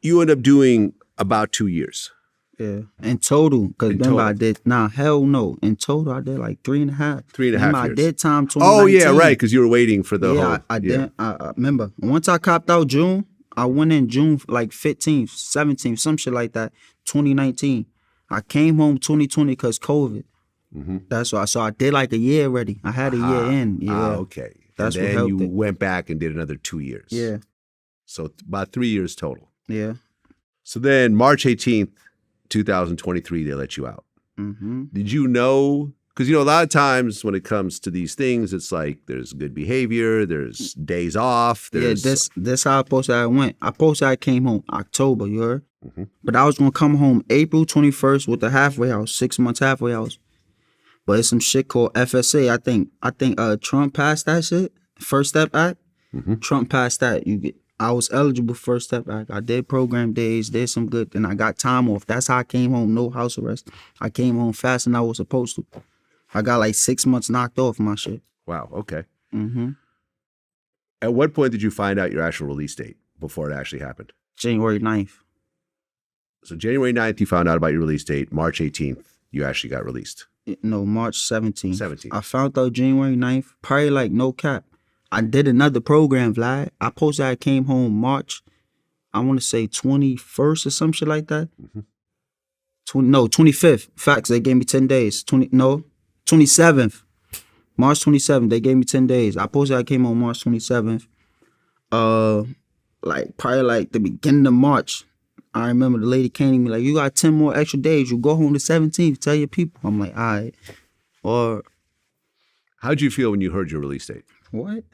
You end up doing about 2 years. Yeah. In total, because remember total. I did, hell no. In total, I did like 3.5. 3.5 remember, years. I did time 2019. Oh, yeah, right, because you were waiting for the whole. I did. I remember, once I copped out June, I went in June like 15th, 17th, some shit like that, 2019. I came home 2020 because COVID. Mm-hmm. That's why. So I did like a year already. I had a year in. Yeah. Okay. That's and what then helped you it. went back and did another 2 years. Yeah. So about 3 years total. Yeah. So then March 18th, 2023, they let you out. Mm-hmm. Did you know? Because, a lot of times when it comes to these things, it's like there's good behavior, there's days off. There's, Yeah, this how I posted I went. I posted I came home October, you heard? Mm-hmm. But I was going to come home April 21st with the halfway house, 6 months halfway house. But it's some shit called FSA. I think Trump passed that shit. First Step Act. Mm-hmm. Trump passed that. I was eligible for First Step Act. I did program days, did some good, and I got time off. That's how I came home, no house arrest. I came home faster than I was supposed to. I got like 6 months knocked off my shit. Wow, okay. Mm-hmm. At what point did you find out your actual release date before it actually happened? January 9th. So January 9th, you found out about your release date. March 18th, you actually got released. No, March 17th. 17th. I found out January 9th, probably like no cap. I did another program, Vlad. I posted I came home March, I want to say 21st or some shit like that. Mm-hmm. 25th. Facts, they gave me 10 days. 27th. March 27th, they gave me 10 days. I posted I came home March 27th. Like probably like the beginning of March. I remember the lady came to me like, you got 10 more extra days. You go home the 17th, tell your people. I'm like, all right. Or How'd you feel when you heard your release date? what?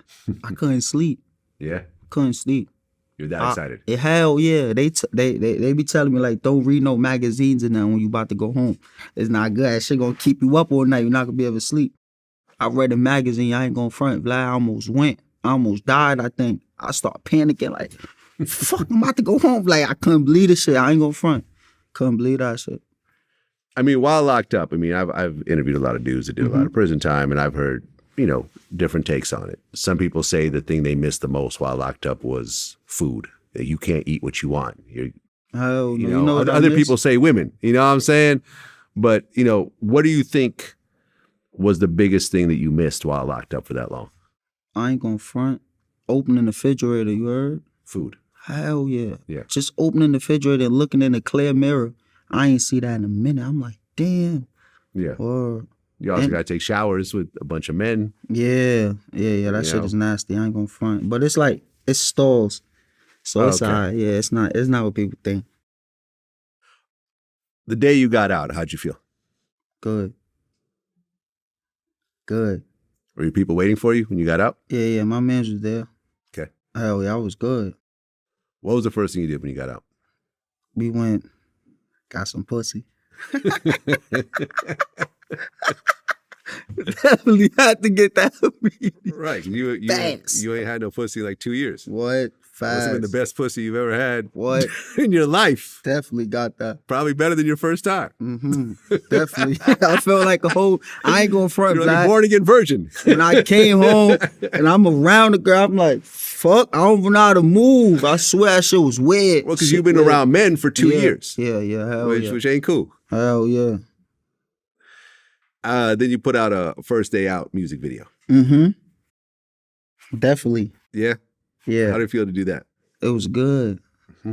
I couldn't sleep. Yeah? Couldn't sleep. You're that excited? Hell yeah. They be telling me like, don't read no magazines and nothing when you about to go home. It's not good. That shit gonna keep you up all night. You're not gonna be able to sleep. I read a magazine. I ain't gonna front. Vlad, I almost went. I almost died, I think. I start panicking like, fuck, I'm about to go home. Like, I couldn't believe this shit. I ain't gonna front. Couldn't believe that shit. I mean, while locked up, I've interviewed a lot of dudes that did a lot of prison time, and I've heard, different takes on it. Some people say the thing they missed the most while locked up was food. You can't eat what you want. Hell no. Other people say women. You know what I'm saying? But, what do you think was the biggest thing that you missed while locked up for that long? I ain't gonna front. Opening the refrigerator, you heard? Food. Hell yeah. Yeah. Just opening the refrigerator and looking in the clear mirror. I ain't see that in a minute. I'm like, damn. Yeah. Or You also got to take showers with a bunch of men. yeah. That shit is nasty. I ain't gonna front. But it's like, it's stalls. So it's all right. Yeah, it's not what people think. The day you got out, how'd you feel? Good. Good. Were your people waiting for you when you got out? Yeah, my mans was there. Okay. Hell yeah, I was good. What was the first thing you did when you got out? We went, got some pussy. Definitely had to get that immediately. Right. You Facts. you ain't had no pussy in like 2 years. What? Must have been the Facts. best pussy you've ever had What? in your life. Definitely got that. Probably better than your first time. Definitely. I felt like I ain't going front, You're like a Black. born again virgin. When I came home and I'm around the girl, I'm like, fuck, I don't know how to move. I swear that shit was weird. Well, because Shit you've been weird. around men for 2 years. Yeah, hell yeah. Which ain't cool. Hell yeah. Then you put out a First Day Out music video. Definitely. Yeah? Yeah. How did it feel to do that? It was good.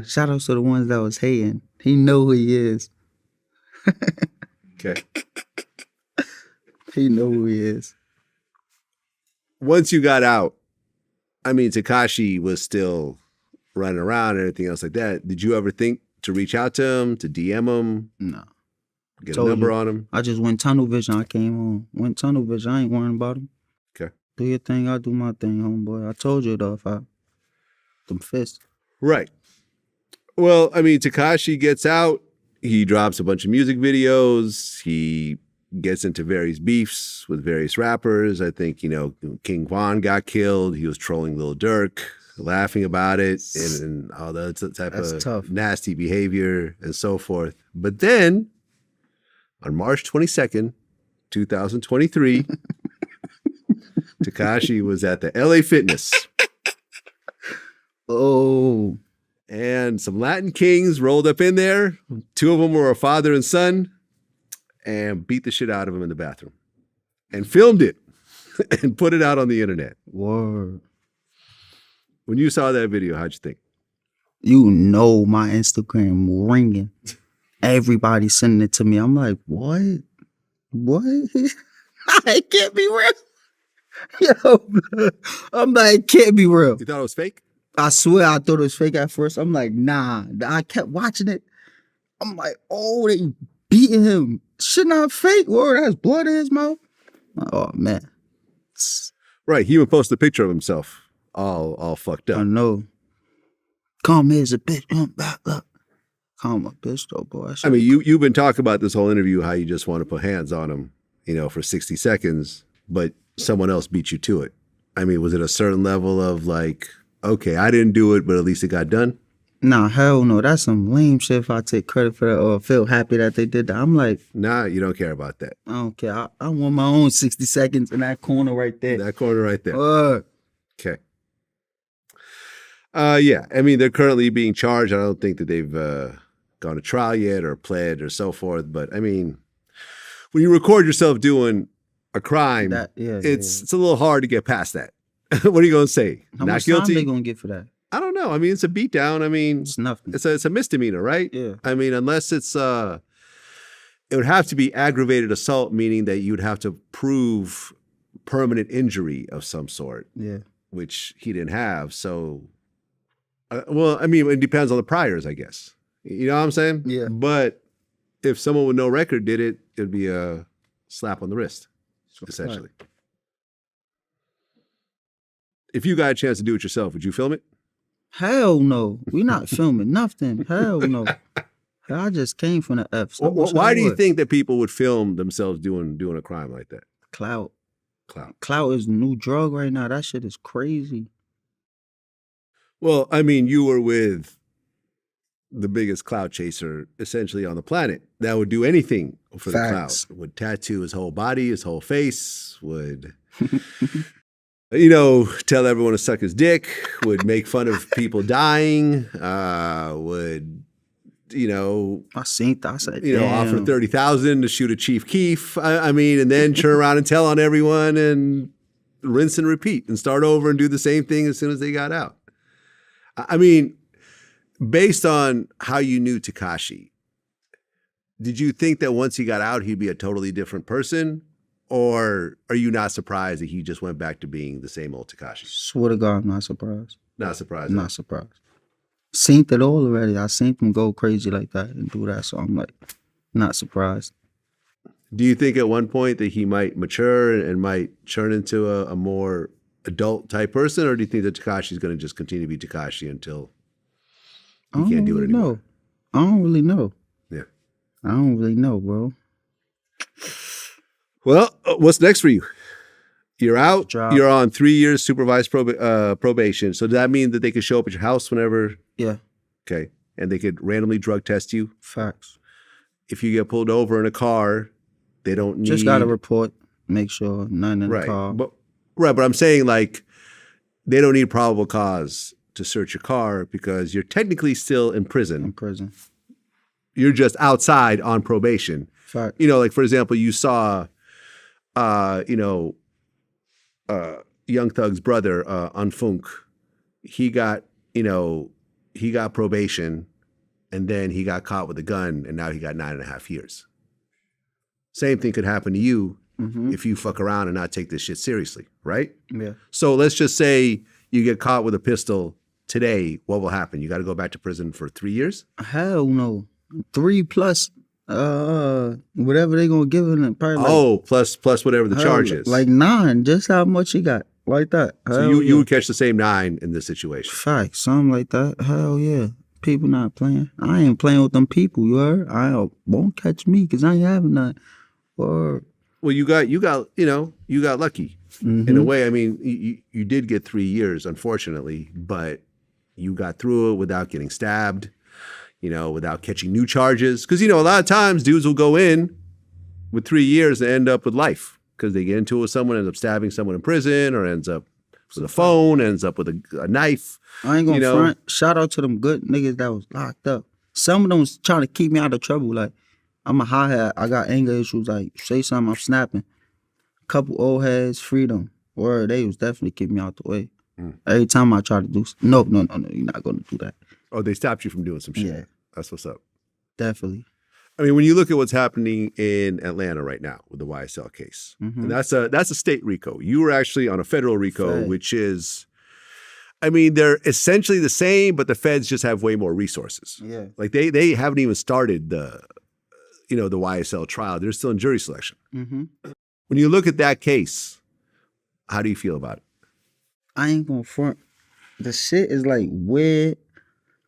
Shout out to the ones that was hating. He know who he is. Okay. He know who he is. Once you got out, I mean, Tekashi was still running around and everything else like that. Did you ever think to reach out to him, to DM him, No. get Told a number you. on him? I just went tunnel vision. I came home. Went tunnel vision. I ain't worrying about him. Okay. Do your thing. I do my thing, homeboy. I told you though, them fists. Right. Well, I mean, Tekashi gets out. He drops a bunch of music videos. He gets into various beefs with various rappers. I think, King Von got killed. He was trolling Lil Durk, laughing about it, and all that type of tough. nasty behavior and so forth. But then, on March 22nd, 2023, Tekashi was at the LA Fitness. Oh. And some Latin kings rolled up in there. 2 of them were a father and son, and beat the shit out of him in the bathroom. And filmed it and put it out on the internet. Word. When you saw that video, how'd you think? You know my Instagram ringing. Everybody sending it to me. I'm like, what? What? It can't be real. Yo, I'm like, it can't be real. You thought it was fake? I swear I thought it was fake at first. I'm like, nah. I kept watching it. I'm like, oh, they beating him. Shit not fake. Word, has blood in his mouth. Oh, man. Right. He even posted a picture of himself all fucked I up. know. Calm as a bitch. Back up. Calm a bitch, though, boy. I mean, you've been talking about this whole interview, how you just want to put hands on him, for 60 seconds, but someone else beat you to it. I mean, was it a certain level of like, okay, I didn't do it, but at least it got done? Nah, hell no. That's some lame shit if I take credit for that or feel happy that they did that. I'm like, Nah, you don't care about that. I don't care. I want my own 60 seconds in that corner right there. That corner right there. Word. Okay. Yeah. I mean, they're currently being charged. I don't think that they've gone to trial yet or pled or so forth. But I mean, when you record yourself doing a crime, it's a little hard to get past that. What are you going to say? How Not much guilty? time they going to get for that? I don't know. I mean, it's a beatdown. I mean, It's nothing. it's a misdemeanor, right? Yeah. I mean, unless it's it would have to be aggravated assault, meaning that you'd have to prove permanent injury of some sort. Yeah. Which he didn't have. So, well, I mean, it depends on the priors, I guess. You know what I'm saying? Yeah. But if someone with no record did it, it'd be a slap on the wrist, essentially. Right. If you got a chance to do it yourself, would you film it? Hell no. We not filming nothing. Hell no. I just came from the F. So Why do you think that people would film themselves doing a crime like that? Clout. Clout. Clout is the new drug right now. That shit is crazy. Well, I mean, you were with the biggest clout chaser essentially on the planet that would do anything for the Facts. clout. Would tattoo his whole body, his whole face, would tell everyone to suck his dick, would make fun of people dying, would, I seen that. I said, offer damn. 30,000 to shoot a Chief Keef. I mean, and then turn around and tell on everyone and rinse and repeat and start over and do the same thing as soon as they got out. I mean, based on how you knew Tekashi, did you think that once he got out, he'd be a totally different person? Or are you not surprised that he just went back to being the same old Tekashi? Swear to God, I'm not surprised. Not surprised. Not surprised. Seen it all already. I seen him go crazy like that and do that. So I'm like, not surprised. Do you think at one point that he might mature and might turn into a more adult type person? Or do you think that Tekashi's going to just continue to be Tekashi until he can't do it anymore? I don't really know. Yeah. I don't really know, bro. Well, what's next for you? You're out. Job. You're on 3 years supervised probation. So does that mean that they could show up at your house whenever? Yeah. Okay. And they could randomly drug test you? Facts. If you get pulled over in a car, they don't need... Just got to report, make sure nothing in right. the car. But I'm saying like they don't need probable cause to search your car because you're technically still in prison. In prison. You're just outside on probation. Fact. You know, like for example, you saw, Young Thug's brother, Unfunk. He got probation, and then he got caught with a gun, and now he got 9.5 years. Same thing could happen to you if you fuck around and not take this shit seriously, right? Yeah. So let's just say you get caught with a pistol today. What will happen? You got to go back to prison for 3 years? Hell no. 3 plus whatever they gonna give him. Probably plus whatever the charge is. Like 9, just how much he got. Like that. So you would catch the same 9 in this situation. Fact, something like that. Hell yeah. People not playing. I ain't playing with them people, you heard? I won't catch me because I ain't having none. Or well, you got lucky. In a way. I mean, you did get 3 years, unfortunately, but you got through it without getting stabbed, without catching new charges. Because, a lot of times dudes will go in with 3 years and end up with life because they get into it with someone, ends up stabbing someone in prison, or ends up with a phone, ends up with a knife. I ain't gonna front. Shout out to them good niggas that was locked up. Some of them was trying to keep me out of trouble. Like, I'm a high hat. I got anger issues. Like, say something, I'm snapping. Couple old heads, freedom. Word, they was definitely keeping me out the way. Every time I try to do, no, you're not gonna do that. Oh, they stopped you from doing some shit. Yeah. That's what's up. Definitely. I mean, when you look at what's happening in Atlanta right now with the YSL case, and that's a state RICO. You were actually on a federal RICO, which is, I mean, they're essentially the same, but the feds just have way more resources. Yeah. Like they haven't even started the YSL trial. They're still in jury selection. When you look at that case, how do you feel about it? I ain't gonna front. The shit is like weird.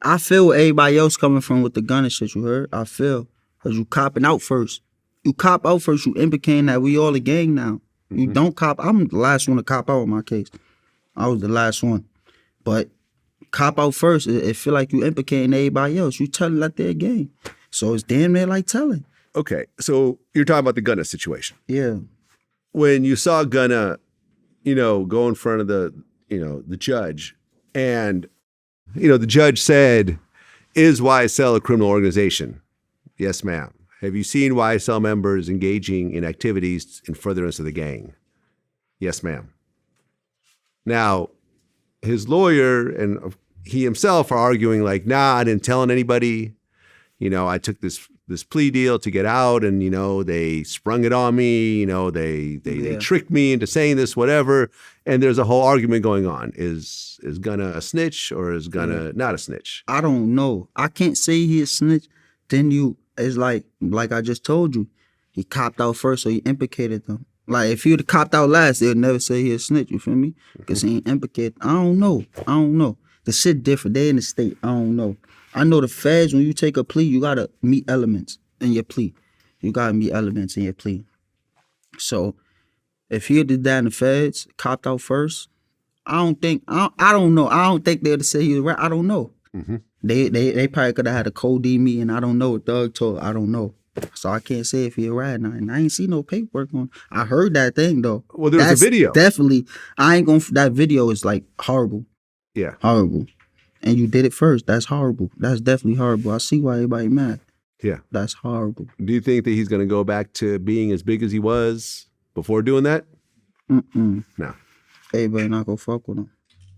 I feel where everybody else coming from with the gun and shit, you heard? I feel. Because you copping out first. You cop out first, you implicating that we all a gang now. You don't cop. I'm the last one to cop out in my case. I was the last one. But cop out first, it feel like you implicating everybody else. You telling that they're a gang. So it's damn near like telling. Okay, so you're talking about the Gunna situation. Yeah. When you saw Gunna, go in front of the judge, and the judge said, "Is YSL a criminal organization?" "Yes, ma'am." "Have you seen YSL members engaging in activities in furtherance of the gang?" "Yes, ma'am." Now, his lawyer and he himself are arguing like, "Nah, I didn't tell anybody. I took this plea deal to get out, and they sprung it on me. They tricked me into saying this, whatever." And there's a whole argument going on. Is Gunna a snitch or is Gunna not a snitch? I don't know. I can't say he a snitch. Then it's like I just told you, he copped out first, so he implicated them. Like, if he would have copped out last, they would never say he a snitch, you feel me? Because he ain't implicated. I don't know. The shit different. They in the state. I don't know. I know the feds, when you take a plea, you gotta meet elements in your plea. So if he did that in the feds, copped out first, I don't know. I don't think they would say he was right. I don't know. They probably could have had a cold D meeting. I don't know what Doug told. I don't know. So I can't say if he a rat now. And I ain't see no paperwork on. I heard that thing though. Well, there was a video. Definitely. That video is like horrible. Yeah. Horrible. And you did it first. That's horrible. That's definitely horrible. I see why everybody mad. Yeah. That's horrible. Do you think that he's going to go back to being as big as he was before doing that? No. Everybody not gonna fuck with him.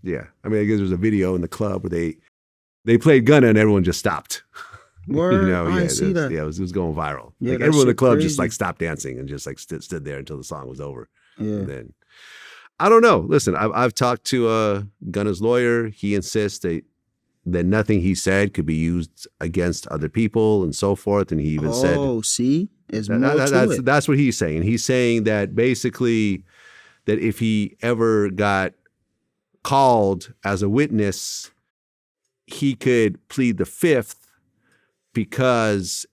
Yeah. I mean, I guess there's a video in the club where they played Gunna and everyone just stopped. Word, I didn't see that. Yeah, it was going viral. Yeah, like everyone in the club crazy. just like stopped dancing and just like stood there until the song was over. Yeah. And then, I don't know. Listen, I've talked to Gunna's lawyer. He insists that nothing he said could be used against other people and so forth. And he even said, "Oh, see, it's more to it." That's what he's saying. He's saying that basically that if he ever got called as a witness, he could plead the fifth because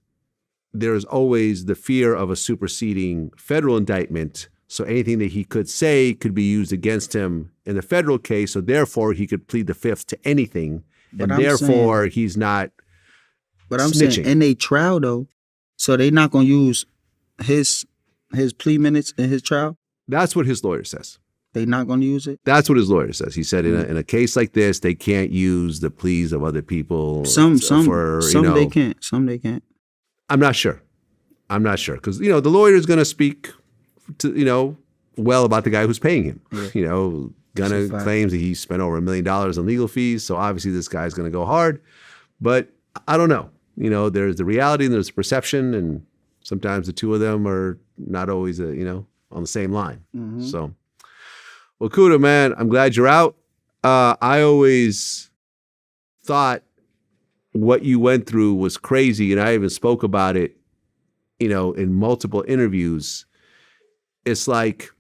there's always the fear of a superseding federal indictment. So anything that he could say could be used against him in the federal case. So therefore, he could plead the fifth to anything. But and therefore, he's not But I'm snitching. saying in a trial, though, so they not going to use his plea minutes in his trial? That's what his lawyer says. They not going to use it? That's what his lawyer says. He said in a case like this, they can't use the pleas of other people. Some for, they can't. Some they can't. I'm not sure. Because, the lawyer is going to speak to, well about the guy who's paying him. Yeah. Gunna claims that he spent over $1 million on legal fees. So obviously this guy's going to go hard. But I don't know. There's the reality and there's the perception. And sometimes the two of them are not always, on the same line. Mm-hmm. So, well, Kooda, man, I'm glad you're out. I always thought what you went through was crazy. And I even spoke about it, in multiple interviews. It's like,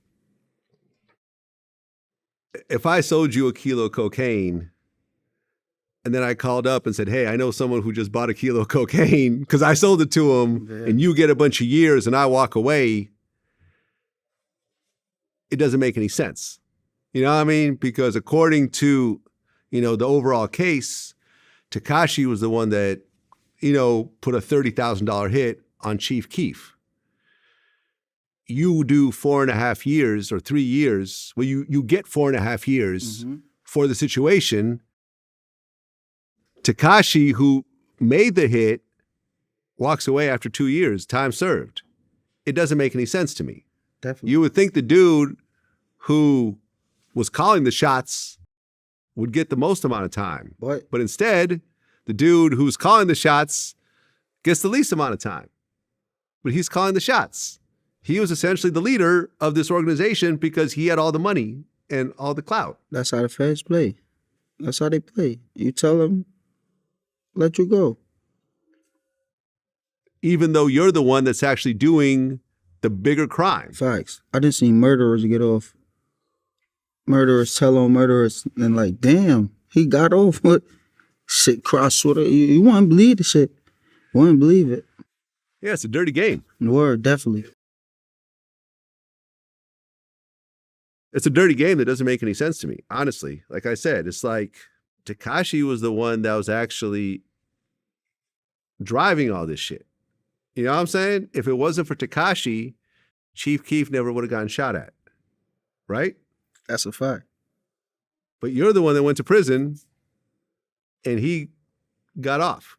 if I sold you a kilo of cocaine and then I called up and said, hey, I know someone who just bought a kilo of cocaine because I sold it to him, and you get a bunch of years and I walk away, it doesn't make any sense. You know what I mean? Because according to, the overall case, Tekashi was the one that, put a $30,000 hit on Chief Keef. You do 4.5 years or 3 years. Well, you get 4.5 years for the situation. Tekashi, who made the hit, walks away after 2 years, time served. It doesn't make any sense to me. Definitely. You would think the dude who was calling the shots would get the most amount of time. But instead, the dude who's calling the shots gets the least amount of time. But he's calling the shots. He was essentially the leader of this organization because he had all the money and all the clout. That's how the feds play. That's how they play. You tell them, let you go. Even though you're the one that's actually doing the bigger crime. Facts. I didn't see murderers get off. Murderers tell on murderers and like, damn, he got off with shit cross with it. You wouldn't believe the shit. Wouldn't believe it. Yeah, it's a dirty game. Word, definitely. It's a dirty game that doesn't make any sense to me, honestly. Like I said, it's like Tekashi was the one that was actually driving all this shit. You know what I'm saying? If it wasn't for Tekashi, Chief Keef never would have gotten shot at, right? That's a fact. But you're the one that went to prison and he got off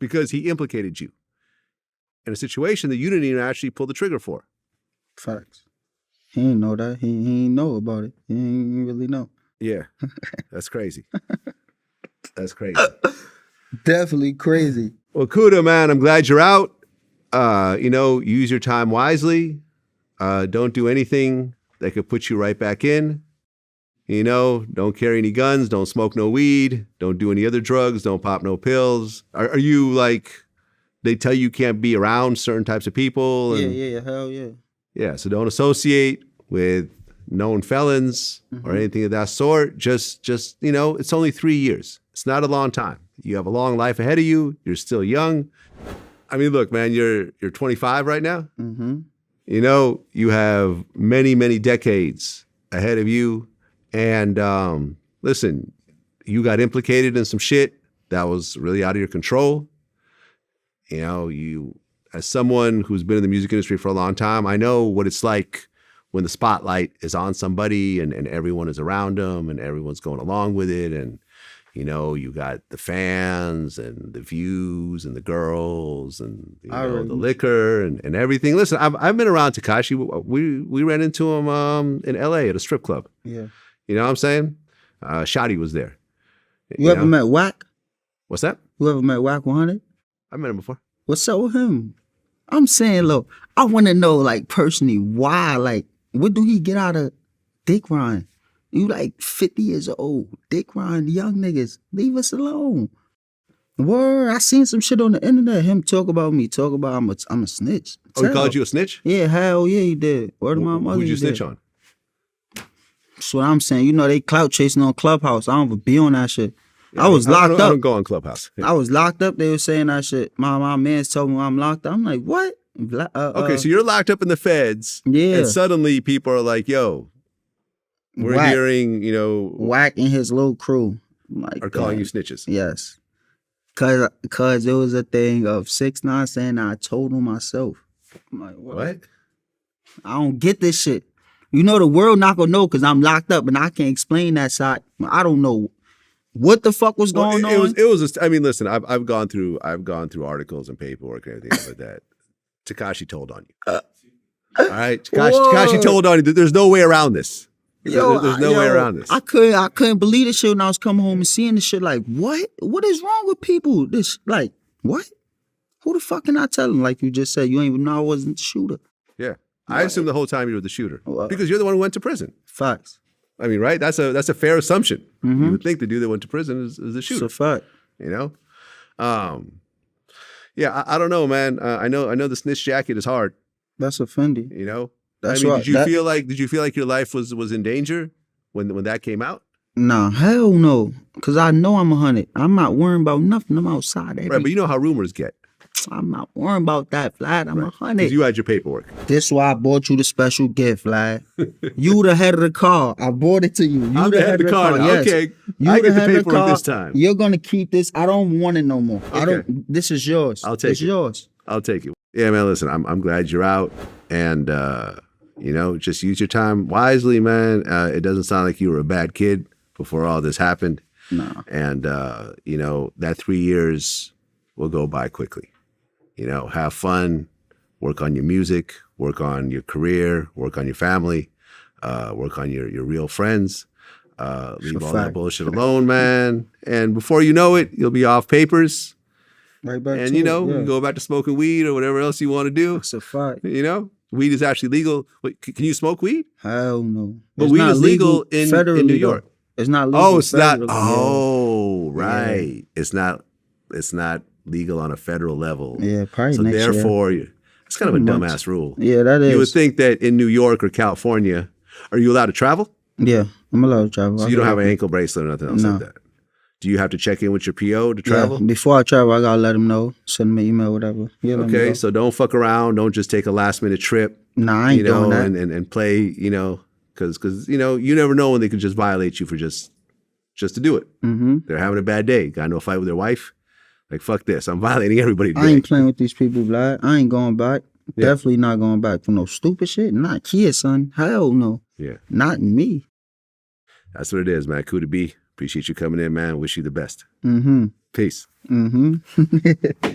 because he implicated you in a situation that you didn't even actually pull the trigger for. Facts. He didn't know that. He didn't know about it. He didn't really know. Yeah, that's crazy. That's crazy. Definitely crazy. Well, Kooda, man, I'm glad you're out. Use your time wisely. Don't do anything that could put you right back in. Don't carry any guns. Don't smoke no weed. Don't do any other drugs. Don't pop no pills. Are you like, they tell you can't be around certain types of people? And, yeah, hell yeah. Yeah, so don't associate with known felons or anything of that sort. Just it's only 3 years. It's not a long time. You have a long life ahead of you. You're still young. I mean, look, man, you're 25 right now. Mm-hmm. You have many, many decades ahead of you. And listen, you got implicated in some shit that was really out of your control. As someone who's been in the music industry for a long time, I know what it's like when the spotlight is on somebody and everyone is around them and everyone's going along with it. And, you got the fans and the views and the girls and the liquor and everything. Listen, I've been around Tekashi. We ran into him in L.A. at a strip club. Yeah. You know what I'm saying? Shotty was there. You ever met Wack? What's that? You ever met Wack 100? I met him before. What's up with him? I'm saying, look, I want to know, like, personally, why, like, what do he get out of dick riding? You, like, 50 years old, dick riding, young niggas. Leave us alone. Word, I seen some shit on the internet. Him talk about me, talk about I'm a snitch. Oh, he called you a snitch? Yeah, hell yeah, he did. Word of my mother, who'd you snitch on? That's what I'm saying. They clout chasing on Clubhouse. I don't even be on that shit. I was locked I up. don't go on Clubhouse. I was locked up. They were saying that shit. My man's told me I'm locked up. I'm like, what? Okay, so you're locked up in the feds. Yeah. And suddenly people are like, yo, we're Whack. hearing, Whack and his little crew. I'm like, are calling damn. you snitches. Yes. Cause it was a thing of 6ix9ine saying I told him myself. I'm like, what? I don't get this shit. You know the world not gonna know because I'm locked up and I can't explain that side. I don't know what the fuck was going on. It was. I mean, listen, I've gone through articles and paperwork and everything like that. Tekashi told on you. All right, Tekashi told on you. There's no way around this. There's no way around this. I couldn't believe this shit when I was coming home and seeing this shit. Like, what? What is wrong with people? This, like, what? Who the fuck can I tell them? Like you just said, you ain't even know I wasn't the shooter. Yeah, I assumed the whole time you were the shooter because you're the one who went to prison. Facts. I mean, right? That's a fair assumption. You would think the dude that went to prison is the shooter. It's a fact. You know. Yeah, I don't know, man. I know the snitch jacket is hard. That's offending. You know. That's I mean, right. did you feel like your life was in danger when that came out? Nah, hell no. Cause I know I'm 100. I'm not worrying about nothing. I'm outside. Right, but you know how rumors get. I'm not worrying about that, Vlad. I'm 100. Because you had your paperwork. This why I bought you the special gift, Vlad. You the head of the car. I bought it to you. I'm the head of the car. Yes. Okay, You I the get the head of the paperwork car. this time. You're gonna keep this. I don't want it no more. Okay. This is yours. I'll take it's it. yours. I'll take it. Yeah, man. Listen, I'm glad you're out, and just use your time wisely, man. It doesn't sound like you were a bad kid before all this happened. No. And that 3 years will go by quickly. Have fun, work on your music, work on your career, work on your family, work on your real friends. Leave all that bullshit alone, man. And before you know it, you'll be off papers. Right back And to you it, go back to smoking weed or whatever else you want to do. It's a fact. Weed is actually legal. Wait, can you smoke weed? Hell no. But weed is legal in New York. It's not legal. Oh, it's not. federally, Oh, right. Yeah. It's not legal on a federal level. Yeah, probably So next year. therefore, it's kind of a dumbass rule. Yeah, that is. You would think that in New York or California, are you allowed to travel? Yeah, I'm allowed to travel. So you don't have an ankle bracelet or nothing else like that? Do you have to check in with your PO to travel? Yeah, before I travel, I gotta let them know. Send them an email, whatever. Yeah, let me Okay, know. so don't fuck around. Don't just take a last minute trip. Nah, I ain't doing that. And play, because you never know when they could just violate you for just to do it. Mm-hmm. They're having a bad day. Got into a fight with their wife. Like, fuck this. I'm violating everybody today. I ain't playing with these people, Vlad. I ain't going back. Yeah. Definitely not going back for no stupid shit. Not kids, son. Hell no. Yeah. Not me. That's what it is, man. Kooda B. Appreciate you coming in, man. Wish you the best. Mm-hmm. Peace. Mm-hmm.